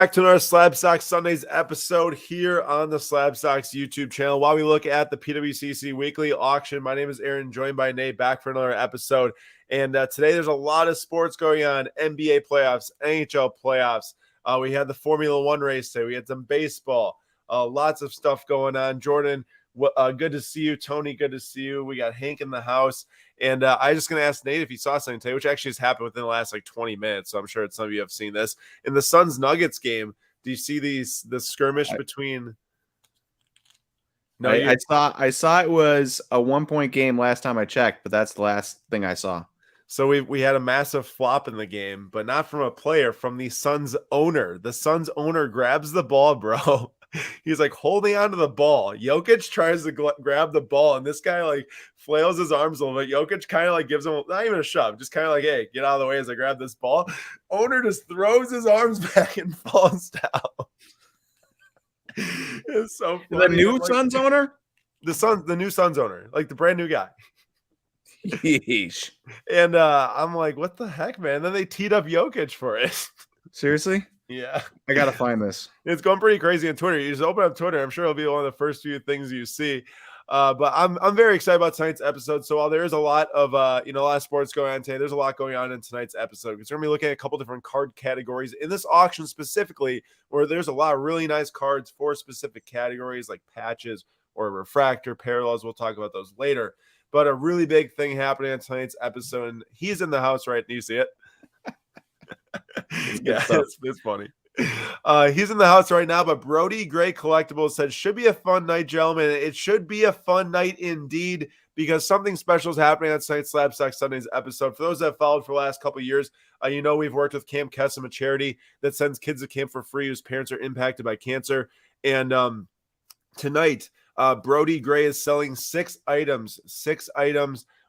Back to another Slab Stocks Sundays episode here on the Slab Stocks YouTube channel. While we look at the PWCC weekly auction, my name is Aaron, joined by Nate, back for another episode. And today there's a lot of sports going on: NBA playoffs, NHL playoffs. We had the Formula One race today. We had some baseball. Lots of stuff going on. Jordan, good to see you. Tony, good to see you. We got Hank in the house. And I just going to ask Nate if he saw something today, which actually has happened within the last 20 minutes. So I'm sure some of you have seen this. In the Suns Nuggets game, do you see the skirmish between? No, I saw it was a 1-point game last time I checked, but that's the last thing I saw. So we had a massive flop in the game, but not from a player, from the Suns owner. The Suns owner grabs the ball, bro. He's holding on to the ball. Jokic tries to grab the ball, and this guy flails his arms a little bit. Jokic kind of gives him not even a shove, just kind of hey, get out of the way as I grab this ball. Owner just throws his arms back and falls down. It's so funny. The new Suns owner? The new Suns owner, the brand new guy. Yeesh. And I'm like, what the heck, man? And then they teed up Jokic for it. Seriously? Yeah. I got to find this. It's going pretty crazy on Twitter. You just open up Twitter. I'm sure it'll be one of the first few things you see. But I'm very excited about tonight's episode. So while there is a lot of a lot of sports going on today, there's a lot going on in tonight's episode, because we're going to be looking at a couple different card categories in this auction specifically, where there's a lot of really nice cards for specific categories like patches or refractor parallels. We'll talk about those later. But a really big thing happening on tonight's episode, and he's in the house, right? Do you see it? Yeah, it's funny. He's in the house right now, but Brody Gray Collectibles said, should be a fun night, gentlemen. It should be a fun night indeed, because something special is happening on tonight's Slab Stock Sundays episode. For those that have followed for the last couple of years, we've worked with Camp Kesem, a charity that sends kids to camp for free whose parents are impacted by cancer. And tonight, Brody Gray is selling six items,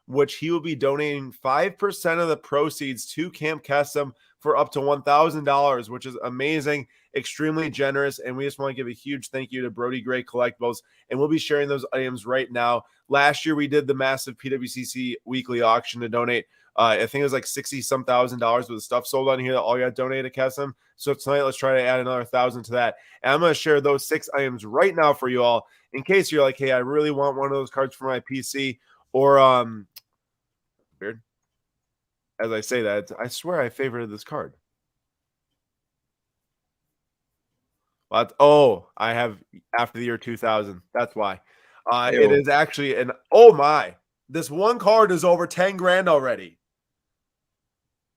which he will be donating 5% of the proceeds to Camp Kesem for up to $1,000, which is amazing, extremely generous. And we just want to give a huge thank you to Brody Gray Collectibles. And we'll be sharing those items right now. Last year, we did the massive PWCC weekly auction to donate. I think it was $60-some thousand worth of stuff sold on here that all got donated to Kesem. So tonight, let's try to add another 1,000 to that. And I'm going to share those six items right now for you all, in case you're hey, I really want one of those cards for my PC, or weird. As I say that, I swear I favorited this card. What? Oh, I have after the year 2000. That's why. It is actually oh my, this one card is over 10 grand already.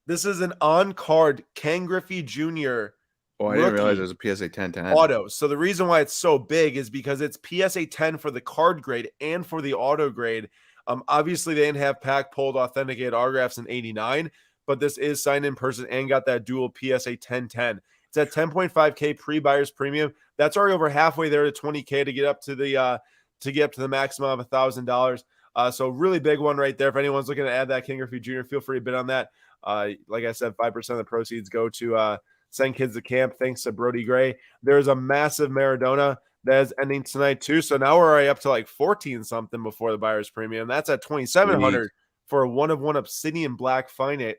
This is an on-card Ken Griffey Jr. Oh, I didn't realize it was a PSA 10 auto. So the reason why it's so big is because it's PSA 10 for the card grade and for the auto grade. Obviously, they didn't have pack pulled authenticated autographs in '89, but this is signed in person and got that dual PSA 1010. It's at 10.5K pre-buyer's premium. That's already over halfway there to 20K to get up to the maximum of $1,000. So really big one right there. If anyone's looking to add that Ken Griffey Jr., feel free to bid on that. Like I said, 5% of the proceeds go to send kids to camp. Thanks to Brody Gray. There's a massive Maradona that is ending tonight too. So now we're already up to 14 something before the buyer's premium. That's at 2,700 for a 1/1 Obsidian Black Finite,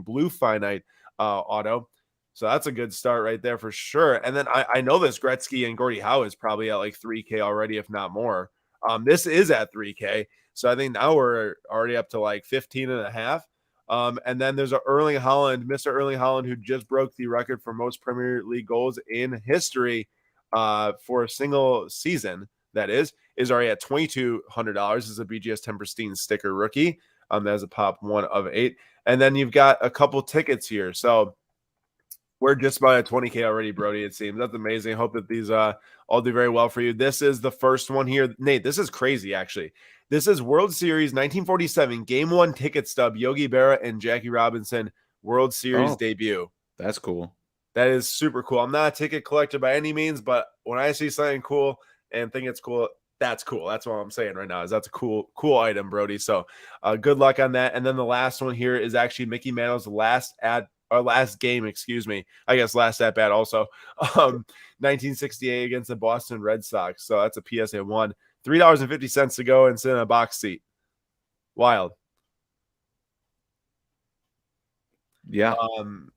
Blue Finite auto. So that's a good start right there for sure. And then I know this Gretzky and Gordie Howe is probably at 3K already, if not more. This is at 3K. So I think now we're already up to 15 and a half. And then there's a Erling Haaland, Mr. Erling Haaland, who just broke the record for most Premier League goals in history for a single season. That is already at $2,200. This is a BGS 10 Pristine sticker rookie. That is a pop 1 of 8. And then you've got a couple tickets here. So we're just about at 20K already, Brody, it seems. That's amazing. I hope that these all do very well for you. This is the first one here. Nate, this is crazy, actually. This is World Series 1947 Game 1 ticket stub, Yogi Berra and Jackie Robinson World Series debut. That's cool. That is super cool. I'm not a ticket collector by any means, but when I see something cool and think it's cool, that's cool. That's what I'm saying right now, is that's a cool item, Brody. So good luck on that. And then the last one here is actually Mickey Mantle's last game, I guess last at bat also. 1968 against the Boston Red Sox. So that's a PSA 1. $3.50 to go and sit in a box seat. Wild. Yeah.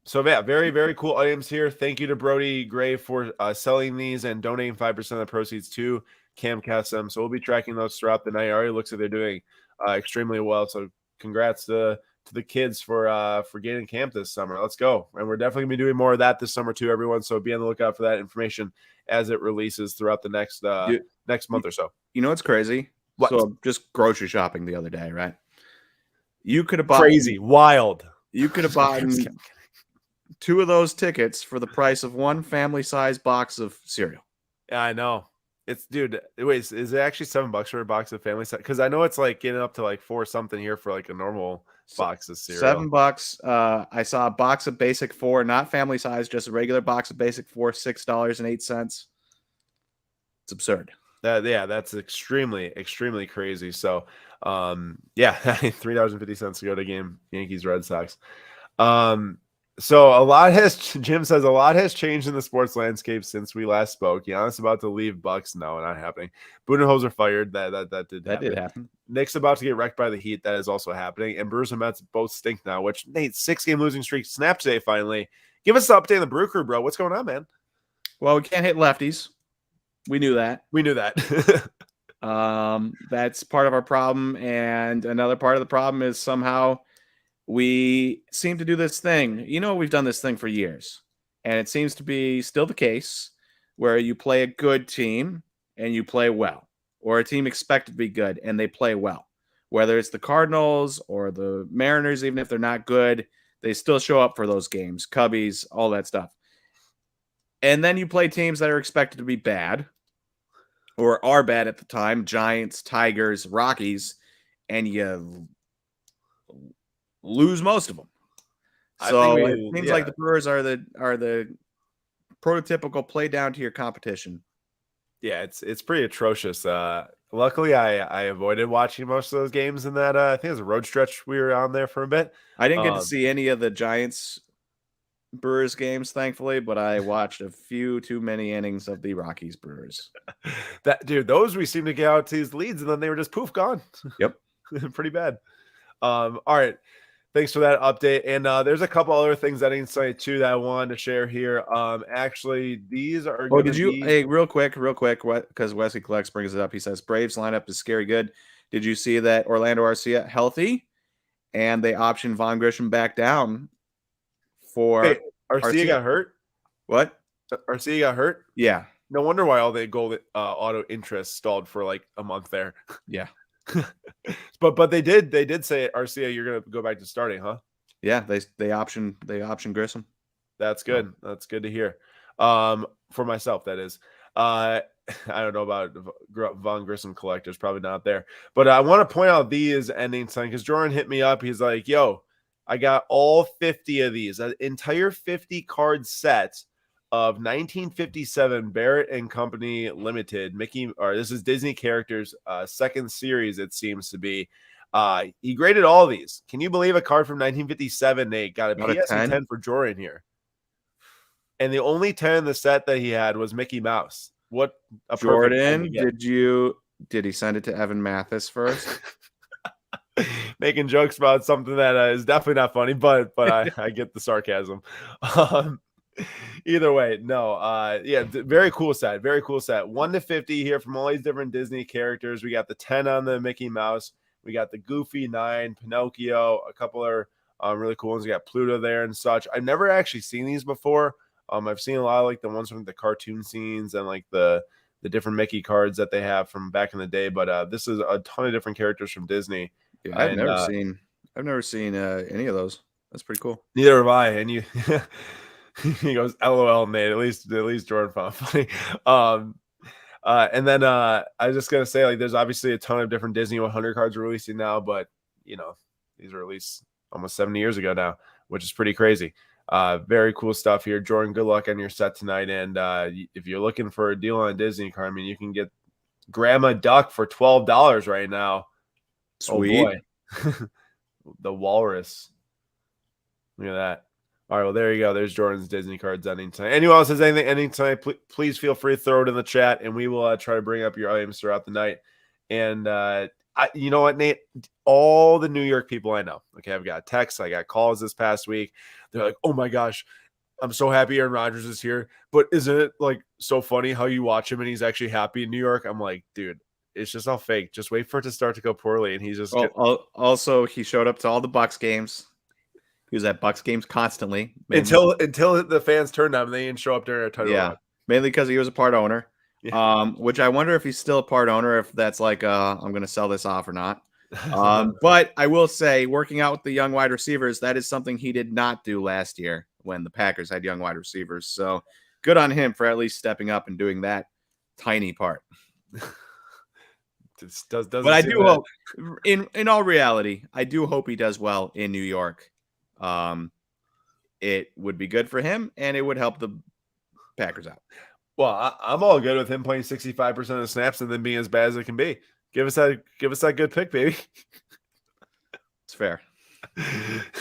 So yeah, very, very cool items here. Thank you to Brody Gray for selling these and donating 5% of the proceeds to Cam Kesem. So we'll be tracking those throughout the night. It already looks like they're doing extremely well. So congrats to the kids for getting camp this summer. Let's go. And we're definitely gonna be doing more of that this summer too, everyone. So be on the lookout for that information as it releases throughout the next month or so. You know what's crazy? What? So just grocery shopping the other day, right? You could have bought crazy, wild. You could have bought 2 of those tickets for the price of one family-sized box of cereal. Yeah, I know. It's dude. Wait, is it actually $7 for a box of family size? Because I know it's like getting up to like 4 something here for like a normal box of cereal. $7. I saw a box of Basic 4, not family size, just a regular box of Basic 4, $6.08. It's absurd. That's extremely, extremely crazy. So, yeah, $3.50 to go to game Yankees Red Sox. So Jim says a lot has changed in the sports landscape since we last spoke. Giannis about to leave Bucks. No, not happening. Budenholzer fired. That did happen. Nick's about to get wrecked by the Heat. That is also happening. And Brewers and Mets both stink now, which Nate, 6-game losing streak snapped today finally. Give us an update on the Brew Crew, bro. What's going on, man? Well, we can't hit lefties. We knew that. That's part of our problem. And another part of the problem is somehow we seem to do this thing. We've done this thing for years, and it seems to be still the case where you play a good team and you play well, or a team expected to be good and they play well. Whether it's the Cardinals or the Mariners, even if they're not good, they still show up for those games, Cubbies, all that stuff. And then you play teams that are expected to be bad or are bad at the time, Giants, Tigers, Rockies, and you lose most of them. So it seems like the Brewers are the prototypical play down to your competition. Yeah, it's pretty atrocious. Luckily, I avoided watching most of those games in that. I think it was a road stretch we were on there for a bit. I didn't get to see any of the Giants Brewers games, thankfully, but I watched a few too many innings of the Rockies Brewers. Those we seem to get out to these leads, and then they were just poof gone. Yep, pretty bad. All right. Thanks for that update. And there's a couple other things that insight too that I wanted to share here. Actually, these are. Oh, Hey, real quick, because Wesley Collects brings it up. He says Braves lineup is scary good. Did you see that Orlando Arcia healthy, and they optioned Von Grisham back down for Arcia got hurt? What? Arcia got hurt? Yeah. No wonder why all the gold auto interest stalled for like a month there. Yeah. but they did say, Arcia, you're gonna go back to starting, huh? Yeah, they option Grissom. That's good. That's good to hear. For myself, that is. I don't know about Von Grissom collectors, probably not there. But I want to point out these ending sign because Jordan hit me up. He's like, yo, I got all 50 of these, an entire 50 card set of 1957 Barrett and Company Limited this is Disney characters, second series, it seems to be. He graded all of these. Can you believe a card from 1957, Nate? Got a PSA 10 for Jordan here. And the only 10 in the set that he had was Mickey Mouse. What a Jordan, did he send it to Evan Mathis first? Making jokes about something that is definitely not funny, but I get the sarcasm. Either way, no. Very cool set. Very cool set. 1 to 50 here from all these different Disney characters. We got the 10 on the Mickey Mouse. We got the Goofy 9, Pinocchio, a couple are really cool ones. We got Pluto there and such. I've never actually seen these before. I've seen a lot of like the ones from the cartoon scenes and like the different Mickey cards that they have from back in the day. But this is a ton of different characters from Disney. Yeah, I've never seen any of those. That's pretty cool. Neither have I. And you, he goes, LOL, Nate. At least Jordan found funny. And then I was just gonna say, like, there's obviously a ton of different Disney 100 cards releasing now, but these were released almost 70 years ago now, which is pretty crazy. Very cool stuff here, Jordan. Good luck on your set tonight. And if you're looking for a deal on a Disney card, I mean, you can get Grandma Duck for $12 right now. Sweet. Oh boy. The Walrus. Look at that. All right, well, there you go. There's Jordan's Disney cards ending tonight. Anyone else has anything ending tonight, please feel free to throw it in the chat, and we will try to bring up your items throughout the night. And you know what, Nate? All the New York people I know. Okay, I've got texts, I got calls this past week. They're like, oh my gosh, I'm so happy Aaron Rodgers is here. But isn't it like so funny how you watch him and he's actually happy in New York? I'm like, dude, it's just all fake. Just wait for it to start to go poorly. And he's just Also, he showed up to all the Bucks games. He was at Bucks games constantly. until the fans turned on him. They didn't show up during a title run. Mainly because he was a part owner. Yeah. Which I wonder if he's still a part owner, if that's like I'm going to sell this off or not. But I will say, working out with the young wide receivers, that is something he did not do last year when the Packers had young wide receivers. So good on him for at least stepping up and doing that tiny part. But I do hope, in all reality, I do hope he does well in New York. It would be good for him, and it would help the Packers out. Well, I'm all good with him playing 65% of the snaps and then being as bad as it can be. Give us that good pick, baby. It's fair.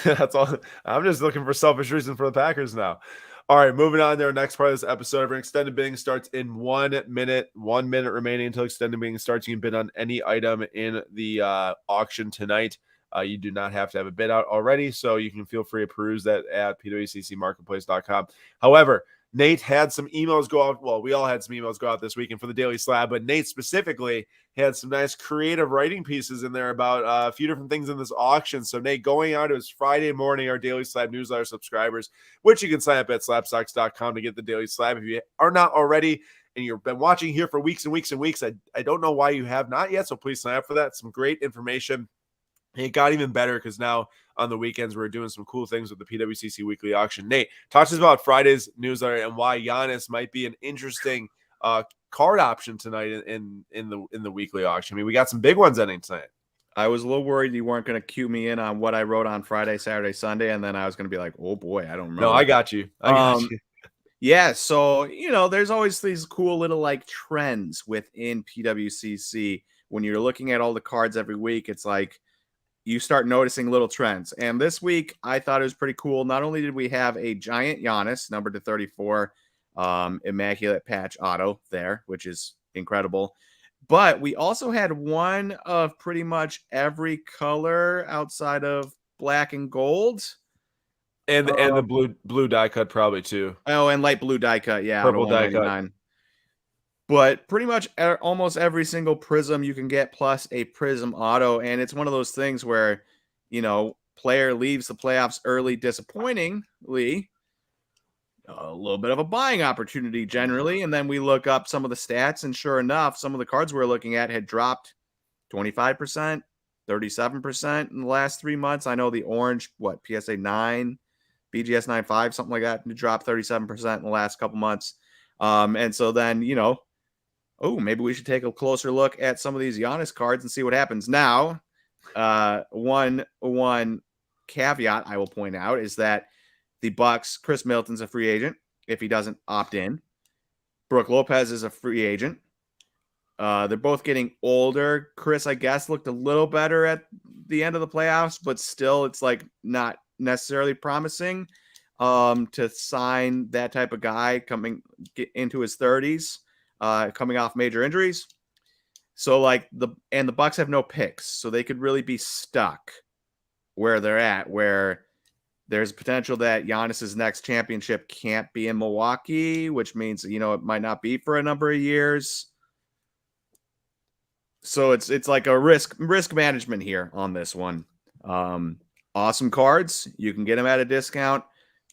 That's all. I'm just looking for selfish reason for the Packers now. All right, moving on to our next part of this episode. Our extended bidding starts in 1 minute. 1 minute remaining until extended bidding starts. You can bid on any item in the auction tonight. You do not have to have a bid out already, so you can feel free to peruse that at PWCCmarketplace.com. However, Nate had some emails go out. Well, we all had some emails go out this weekend for the Daily Slab, but Nate specifically had some nice creative writing pieces in there about a few different things in this auction. So Nate, going out, it was Friday morning, our Daily Slab newsletter subscribers, which you can sign up at slabstocks.com to get the Daily Slab if you are not already, and you've been watching here for weeks and weeks and weeks. I don't know why you have not yet, so please sign up for that. Some great information. It got even better because now on the weekends, we're doing some cool things with the PWCC weekly auction. Nate, talk to us about Friday's newsletter and why Giannis might be an interesting card option tonight in the weekly auction. I mean, we got some big ones ending tonight. I was a little worried you weren't going to cue me in on what I wrote on Friday, Saturday, Sunday, and then I was going to be like, oh boy, I don't remember. No, I got you. Yeah, so, there's always these cool little like trends within PWCC. When you're looking at all the cards every week, it's like, you start noticing little trends. And this week, I thought it was pretty cool. Not only did we have a giant Giannis, numbered to 34, immaculate patch auto there, which is incredible. But we also had one of pretty much every color outside of black and gold. And the blue die cut probably too. Oh, and light blue die cut. Yeah. Purple die cut. But pretty much almost every single prism you can get plus a prism auto. And it's one of those things where, player leaves the playoffs early disappointingly. A little bit of a buying opportunity generally. And then we look up some of the stats. And sure enough, some of the cards we're looking at had dropped 25%, 37% in the last 3 months. I know the orange, PSA 9, BGS 9.5, something like that, dropped 37% in the last couple months. And so then, maybe we should take a closer look at some of these Giannis cards and see what happens. Now, one caveat I will point out is that the Bucks, Chris Middleton's a free agent if he doesn't opt in. Brook Lopez is a free agent. They're both getting older. Chris, I guess, looked a little better at the end of the playoffs, but still it's like not necessarily promising to sign that type of guy get into his 30s. Coming off major injuries. So the Bucks have no picks, so they could really be stuck where they're at, where there's potential that Giannis's next championship can't be in Milwaukee, which means, it might not be for a number of years. So it's like a risk management here on this one. Awesome cards. You can get them at a discount.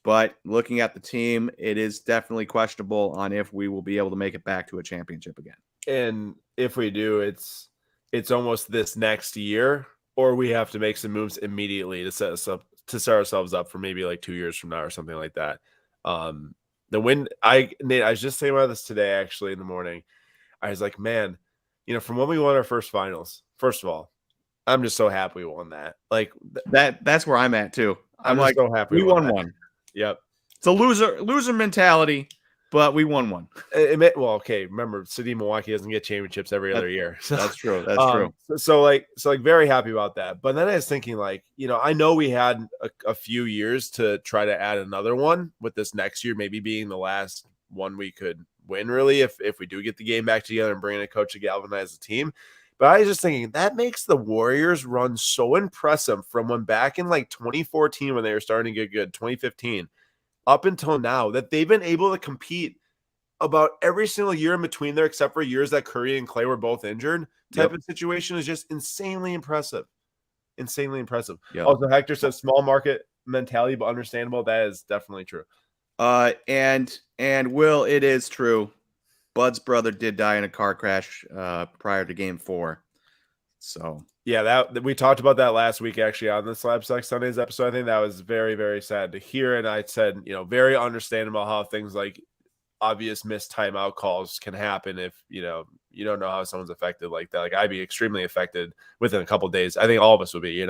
But looking at the team, it is definitely questionable on if we will be able to make it back to a championship again. And if we do, it's almost this next year, or we have to make some moves immediately to set ourselves up for maybe like 2 years from now or something like that. Nate, I was just saying about this today, actually, in the morning. I was like, man, from when we won our first finals, first of all, I'm just so happy we won that. Like that's where I'm at too. I'm like, so happy we won one. Yep. It's a loser mentality, but we won one. Okay. Remember, City Milwaukee doesn't get championships every other year. So, that's true. That's true. So very happy about that. But then I was thinking, I know we had a few years to try to add another one with this next year, maybe being the last one we could win, really, if we do get the game back together and bring in a coach to galvanize the team. But I was just thinking that makes the Warriors run so impressive from when back in like 2014 when they were starting to get good, 2015 up until now, that they've been able to compete about every single year in between there, except for years that Curry and Clay were both injured. Type of situation is just insanely impressive. Insanely impressive. Yep. Also, Hector says small market mentality, but understandable. That is definitely true. And Will, it is true. Bud's brother did die in a car crash prior to Game 4. So yeah, that we talked about that last week actually on the Slabstock Sundays episode. I think that was very, very sad to hear. And I said, very understandable how things like obvious missed timeout calls can happen if you don't know how someone's affected like that. Like I'd be extremely affected within a couple of days. I think all of us would be,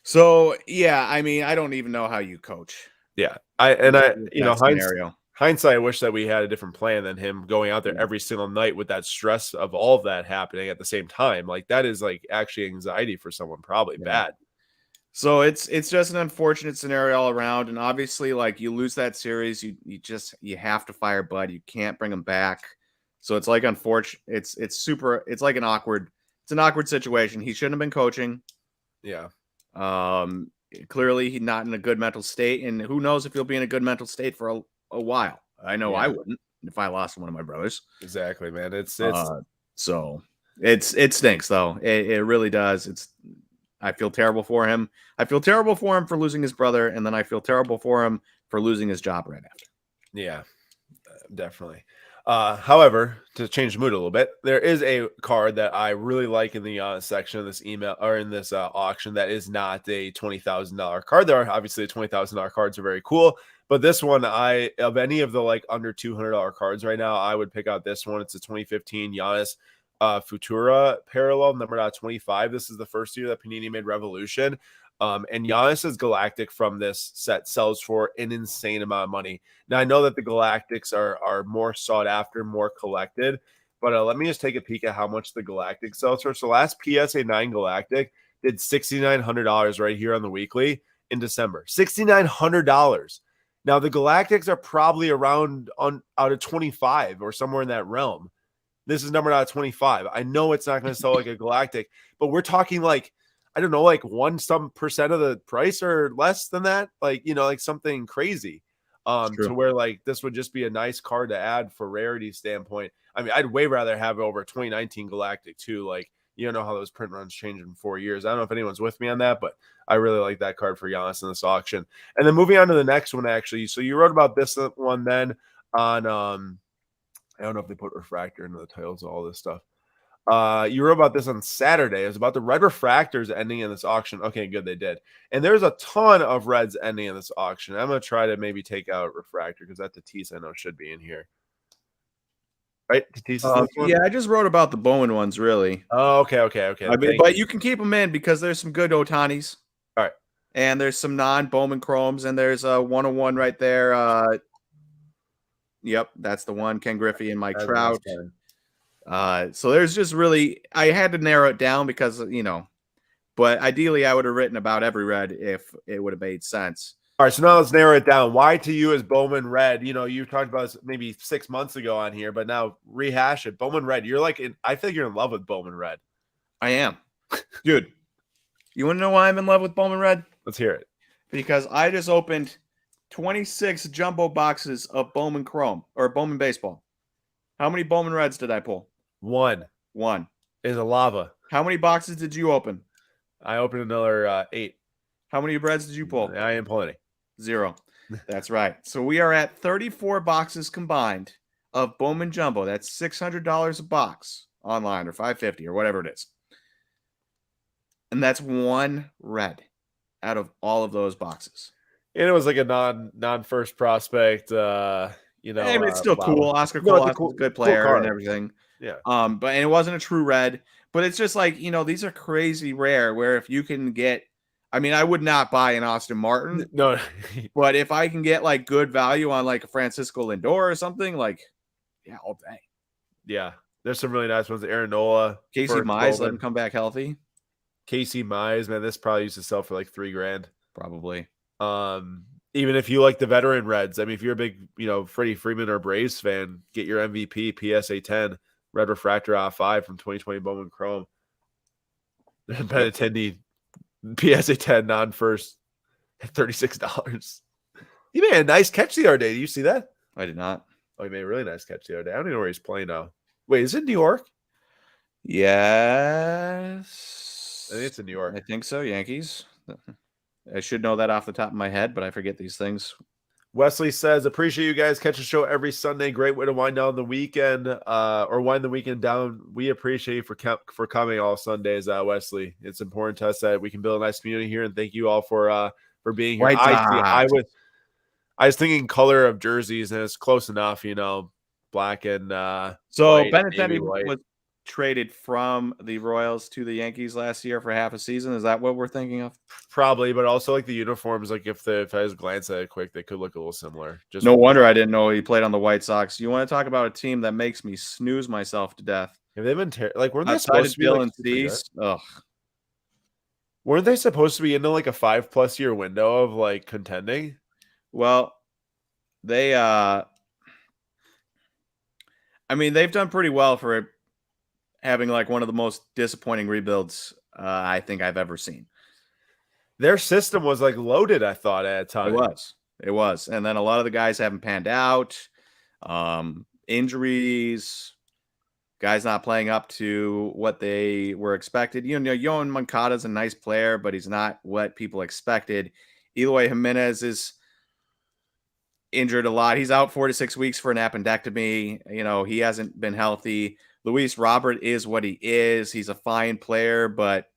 So yeah, I mean, I don't even know how you coach. Yeah, hindsight, I wish that we had a different plan than him going out there every single night with that stress of all of that happening at the same time. Like that is like actually anxiety for someone, probably bad. So it's just an unfortunate scenario all around, and obviously, like you lose that series, you have to fire Bud. You can't bring him back. So it's like unfortunate. It's like an awkward situation. He shouldn't have been coaching. Yeah. Clearly he's not in a good mental state, and who knows if he'll be in a good mental state for a while. I know I wouldn't if I lost one of my brothers. Exactly, man. So it stinks though. It really does. I feel terrible for him. I feel terrible for him for losing his brother, and then I feel terrible for him for losing his job right after. Yeah, definitely. However, to change the mood a little bit, there is a card that I really like in the section of this email or in this auction that is not a $20,000 card. There are obviously the $20,000 cards are very cool, but this one, of any of the like under $200 cards right now, I would pick out this one. It's a 2015 Giannis Futura parallel number 25. This is the first year that Panini made Revolution. And Giannis's Galactic from this set sells for an insane amount of money. Now, I know that the Galactics are more sought after, more collected, but let me just take a peek at how much the Galactic sells for. So last PSA 9 Galactic did $6,900 right here on the weekly in December. $6,900. Now, the Galactics are probably around out of 25 or somewhere in that realm. This is numbered out of 25. I know it's not going to sell like a Galactic, but we're talking like, I don't know, like 1% of the price or less than that. Like, like something crazy to where like this would just be a nice card to add for rarity standpoint. I mean, I'd way rather have it over 2019 Galactic too. Like, you don't know how those print runs change in 4 years. I don't know if anyone's with me on that, but I really like that card for Giannis in this auction. And then moving on to the next one, actually. So you wrote about this one then on, I don't know if they put refractor into the titles of all this stuff. You wrote about this on Saturday. It was about the red refractors ending in this auction. Okay, good, they did. And there's a ton of reds ending in this auction. I'm going to try to maybe take out refractor because that Tatis I know should be in here. Right? Tatis yeah, I just wrote about the Bowman ones, really. Oh, okay. I mean, but you can keep them in because there's some good Otanis. All right. And there's some non-Bowman Chromes, and there's a 101 right there. Yep, that's the one. Ken Griffey and Mike Trout. So there's just really, I had to narrow it down because, but ideally I would have written about every red if it would have made sense. All right, so now let's narrow it down. Why to you is Bowman red? You talked about this maybe 6 months ago on here, but now rehash it. Bowman red. You're like, I think you're in love with Bowman red. I am. Dude, you want to know why I'm in love with Bowman red? Let's hear it. Because I just opened 26 jumbo boxes of Bowman Chrome or Bowman baseball. How many Bowman reds did I pull? One. Is a lava. How many boxes did you open? I opened another 8. How many reds did you pull? I didn't pull any. 0. That's right. So we are at 34 boxes combined of Bowman Jumbo. That's $600 a box online or $550 or whatever it is. And that's one red out of all of those boxes. And it was like a non-first prospect, Hey, it's still cool. Oscar Cole is a good player and everything. Yeah. And it wasn't a true red, but it's just like, these are crazy rare where if you can get, I would not buy an Austin Martin. No. But if I can get like good value on like a Francisco Lindor or something, like, yeah, all day. Yeah. There's some really nice ones. Aaron Nola. Casey Mize, let him come back healthy. Casey Mize, man, this probably used to sell for like $3,000. Probably. Even if you like the veteran reds, if you're a big, Freddie Freeman or Braves fan, get your MVP PSA 10 red refractor out 5 from 2020 Bowman Chrome. Benintendi PSA 10 non-first at $36. He made a nice catch the other day. Do you see that? I did not. Oh, he made a really nice catch the other day. I don't even know where he's playing now. Wait, is it New York? Yes. I think it's in New York. I think so. Yankees. I should know that off the top of my head, but I forget these things. Wesley says, appreciate you guys catch a show every Sunday. Great way to wind down the weekend or wind the weekend down. We appreciate you for coming all Sundays, Wesley. It's important to us that we can build a nice community here, and thank you all for being here. I was thinking color of jerseys, and it's close enough, black and so white, Benintendi was traded from the Royals to the Yankees last year for half a season. Is that what we're thinking of? Probably, but also like the uniforms, like if I just glance at it quick, they could look a little similar. Just no wonder I didn't know he played on the White Sox. You want to talk about a team that makes me snooze myself to death? Have they been weren't they Outside supposed of to be Dylan like Cease? Ugh. Weren't they supposed to be into like a 5+ year window of like contending? Well, they they've done pretty well for having like one of the most disappointing rebuilds I think I've ever seen. Their system was like loaded, I thought, at a time. It was. And then a lot of the guys haven't panned out. Injuries, guys not playing up to what they were expected. Yohan Moncada's a nice player, but he's not what people expected. Eloy Jimenez is injured a lot. He's out 4 to 6 weeks for an appendectomy. He hasn't been healthy. Luis Robert is what he is. He's a fine player, but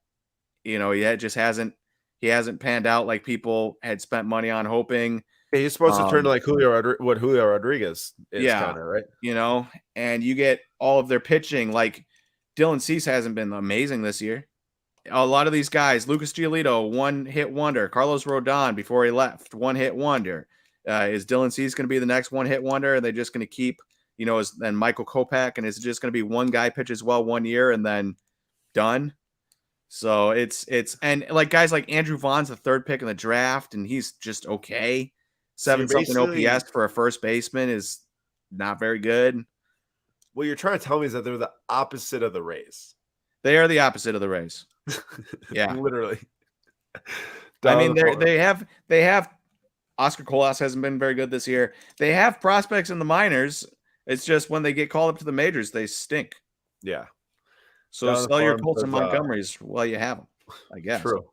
he just hasn't panned out like people had spent money on hoping. He's supposed to turn to like Julio Rodriguez is, kind of, right? And you get all of their pitching. Like Dylan Cease hasn't been amazing this year. A lot of these guys, Lucas Giolito, one-hit wonder. Carlos Rodon, before he left, one-hit wonder. Is Dylan Cease going to be the next one-hit wonder? Are they just going to keep, and Michael Kopech, and is it just going to be one guy pitches well 1 year and then done? So and like guys like Andrew Vaughn's the third pick in the draft, and he's just okay. 7-something OPS for a first baseman is not very good. What you're trying to tell me is that they're the opposite of the Rays. They are the opposite of the Rays. Yeah, literally. They have Oscar Colas hasn't been very good this year. They have prospects in the minors. It's just when they get called up to the majors, they stink. Yeah. So sell your Colts and Montgomerys while you have them, I guess. True.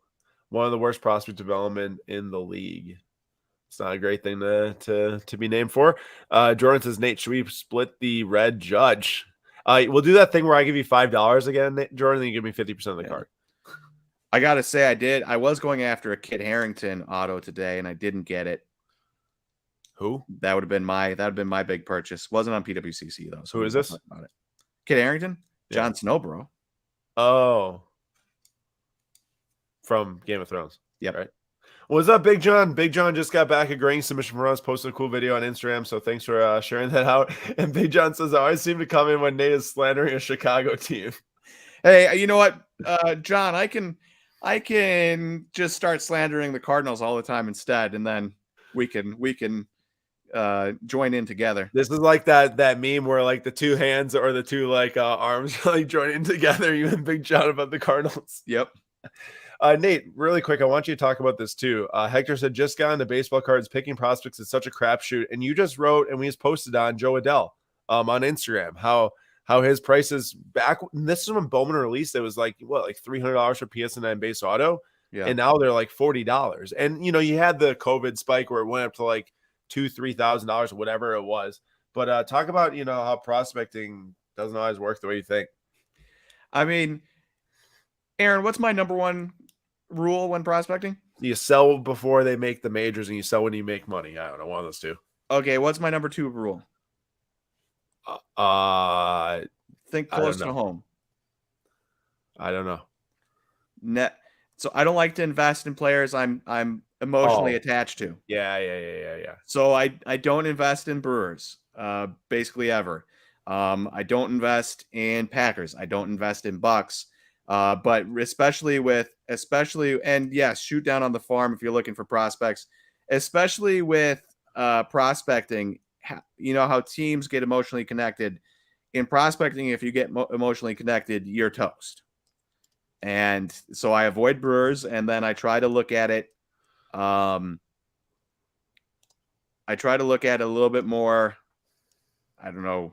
One of the worst prospect development in the league. It's not a great thing to be named for. Jordan says, Nate, should we split the red judge? We'll do that thing where I give you $5 again, Jordan, then you give me 50% of the card. I got to say I did. I was going after a Kit Harington auto today, and I didn't get it. Who? That would have been my big purchase. Wasn't on PWCC, though. So who is this? About it. Kit Harington? Jon Snowbro. Oh. From Game of Thrones. Yep. Right. What's up, Big John? Big John just got back a graying submission from us, posted a cool video on Instagram, so thanks for sharing that out. And Big John says, I always seem to come in when Nate is slandering a Chicago team. Hey, you know what, John, I can just start slandering the Cardinals all the time instead, and then we can join in together. This is like that meme where like the two hands or the two like arms like joining together, you and Big John about the Cardinals. Yep. Nate, really quick, I want you to talk about this too. Hector said, just got into baseball cards, picking prospects is such a crapshoot. And you just wrote, and we just posted on Joe Adell on Instagram, how his prices back. This is when Bowman released. It was like, like $300 for PSN base auto. Yeah. And now they're like $40. And, you had the COVID spike where it went up to like $2,000-$3,000, whatever it was. But talk about, how prospecting doesn't always work the way you think. I mean, Aaron, what's my number one rule when prospecting? You sell before they make the majors, and you sell when you make money. I don't know, one of those two. Okay, what's my number 2 rule? Think close to home. I don't know. So I don't like to invest in players I'm emotionally attached to. Yeah. So I don't invest in Brewers, basically ever. I don't invest in Packers. I don't invest in Bucks. But especially, and yes, shoot down on the farm if you're looking for prospects, especially with prospecting. You know how teams get emotionally connected. In prospecting, if you get emotionally connected, you're toast. And so I avoid Brewers, and then I try to look at it. I try to look at it a little bit more. I don't know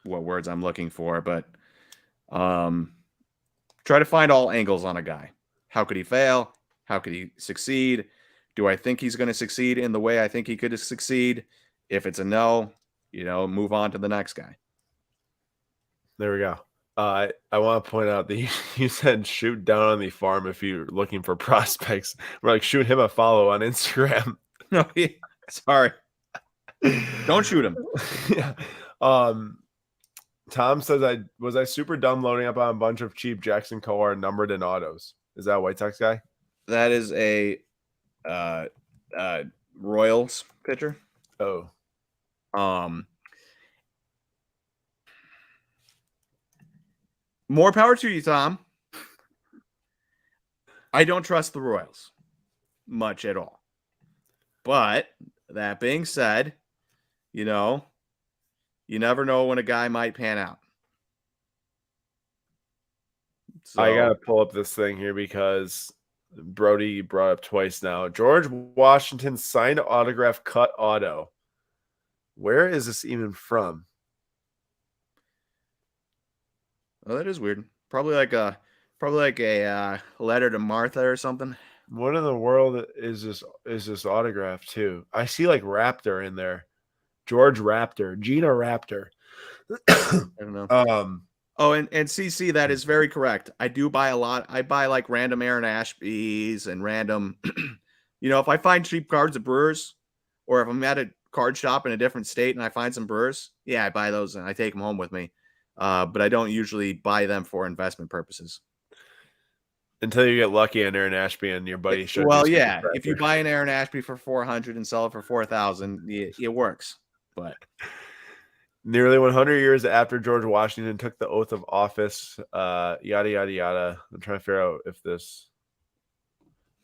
what words I'm looking for, but try to find all angles on a guy. How could he fail? How could he succeed? Do I think he's going to succeed in the way I think he could succeed? If it's a no, move on to the next guy. There we go. I want to point out that you said shoot down on the farm if you're looking for prospects. We're like, shoot him a follow on Instagram. No, sorry. Don't shoot him. Yeah. Tom says I super dumb loading up on a bunch of cheap Jackson Kowar numbered in autos. Is that a White Sox guy? That is a Royals pitcher. Oh. More power to you, Tom. I don't trust the Royals much at all. But that being said, you never know when a guy might pan out. So, I got to pull up this thing here because Brody brought up twice now. George Washington signed autograph cut auto. Where is this even from? Oh, that is weird. Probably like a letter to Martha or something. What in the world is this autograph too? I see like Raptor in there. George Raptor, Gina Raptor. I don't know. Oh, and CC, that is very correct. I do buy a lot. I buy like random Aaron Ashby's and random, if I find cheap cards of Brewers, or if I'm at a card shop in a different state and I find some Brewers, yeah, I buy those and I take them home with me. But I don't usually buy them for investment purposes. Until you get lucky on Aaron Ashby and your buddy should. Well, yeah, if you buy an Aaron Ashby for $400 and sell it for $4,000, it works. But nearly 100 years after George Washington took the oath of office, yada yada yada. I'm trying to figure out if this,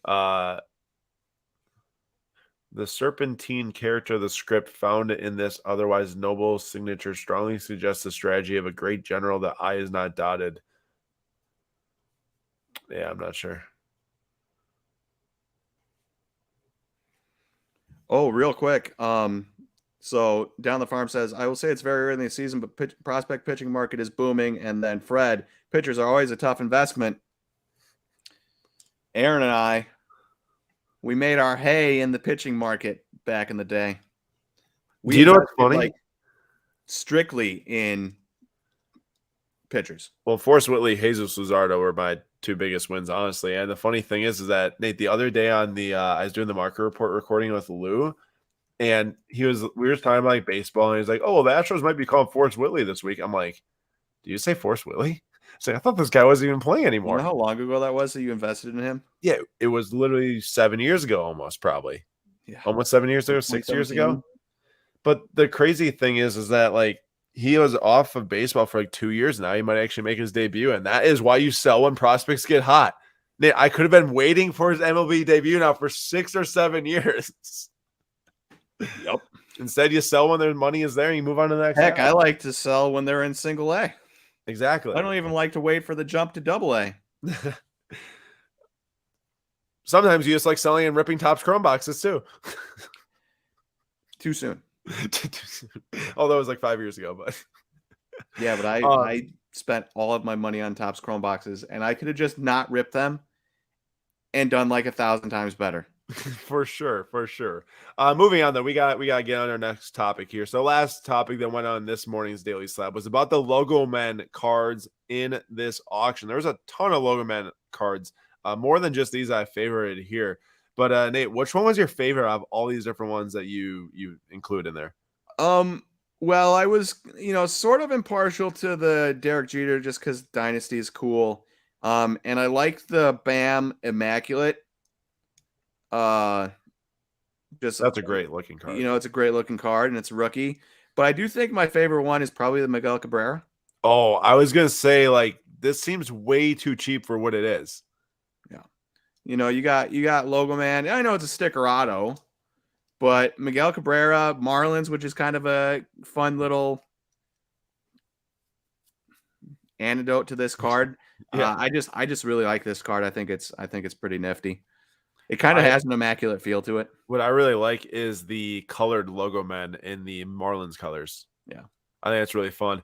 the serpentine character of the script found in this otherwise noble signature strongly suggests the strategy of a great general that I is not dotted. Yeah, I'm not sure. Oh, real quick. So Down the Farm says, I will say it's very early in the season, but prospect pitching market is booming. And then Fred, pitchers are always a tough investment. Aaron and I, we made our hay in the pitching market back in the day. Do you know what's funny? Like, strictly in pitchers. Well, Forrest Whitley, Jesus Luzardo were my two biggest wins, honestly. And the funny thing is that Nate, the other day on the I was doing the market report recording with Lou, and we were talking about like baseball, and he's like, "Oh, well, the Astros might be calling Forrest Whitley this week." I'm like, "Do you say Forrest Whitley?" So I thought this guy wasn't even playing anymore. You know how long ago that was that you invested in him? Yeah, it was literally 7 years ago, almost probably. Yeah, almost 7 years ago, 6 years ago. But the crazy thing is that like he was off of baseball for like 2 years now. He might actually make his debut, and that is why you sell when prospects get hot. Nate, I could have been waiting for his MLB debut now for 6 or 7 years. Yep. Instead, you sell when their money is there and you move on to the next. Heck, I like to sell when they're in single A. Exactly. I don't even like to wait for the jump to double A. Sometimes you just like selling and ripping Topps Chrome boxes too. Too soon. Although it was like 5 years ago, but yeah, but I spent all of my money on Topps Chrome boxes, and I could have just not ripped them and done like 1,000 times better. For sure. Moving on though, we got to get on our next topic here. So last topic that went on this morning's Daily Slab was about the Logo Men cards in this auction. There was a ton of Logo Men cards, more than just these I favorited here. But Nate, which one was your favorite of all these different ones that you include in there? Well, I was, sort of impartial to the Derek Jeter just because Dynasty is cool. And I liked the Bam Immaculate. That's a great looking card. It's a great looking card and it's a rookie. But I do think my favorite one is probably the Miguel Cabrera. Oh, I was gonna say like this seems way too cheap for what it is. Yeah. You got Logo Man. I know it's a sticker auto, but Miguel Cabrera, Marlins, which is kind of a fun little antidote to this card. Yeah. I just really like this card. I think it's pretty nifty. It kind of has an immaculate feel to it. What I really like is the colored logo man in the Marlins colors. Yeah. I think that's really fun.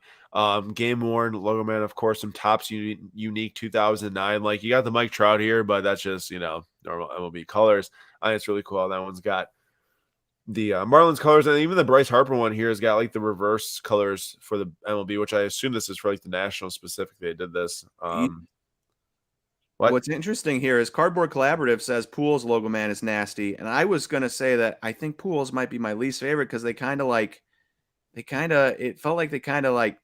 Game worn logo man, of course, some Tops unique 2009. Like you got the Mike Trout here, but that's just, normal MLB colors. I think it's really cool how that one's got the Marlins colors, and even the Bryce Harper one here has got like the reverse colors for the MLB, which I assume this is for like the National specifically. They did this. What's interesting here is Cardboard Collaborative says Pool's logo man is nasty, and I was gonna say that I think Pool's might be my least favorite because it felt like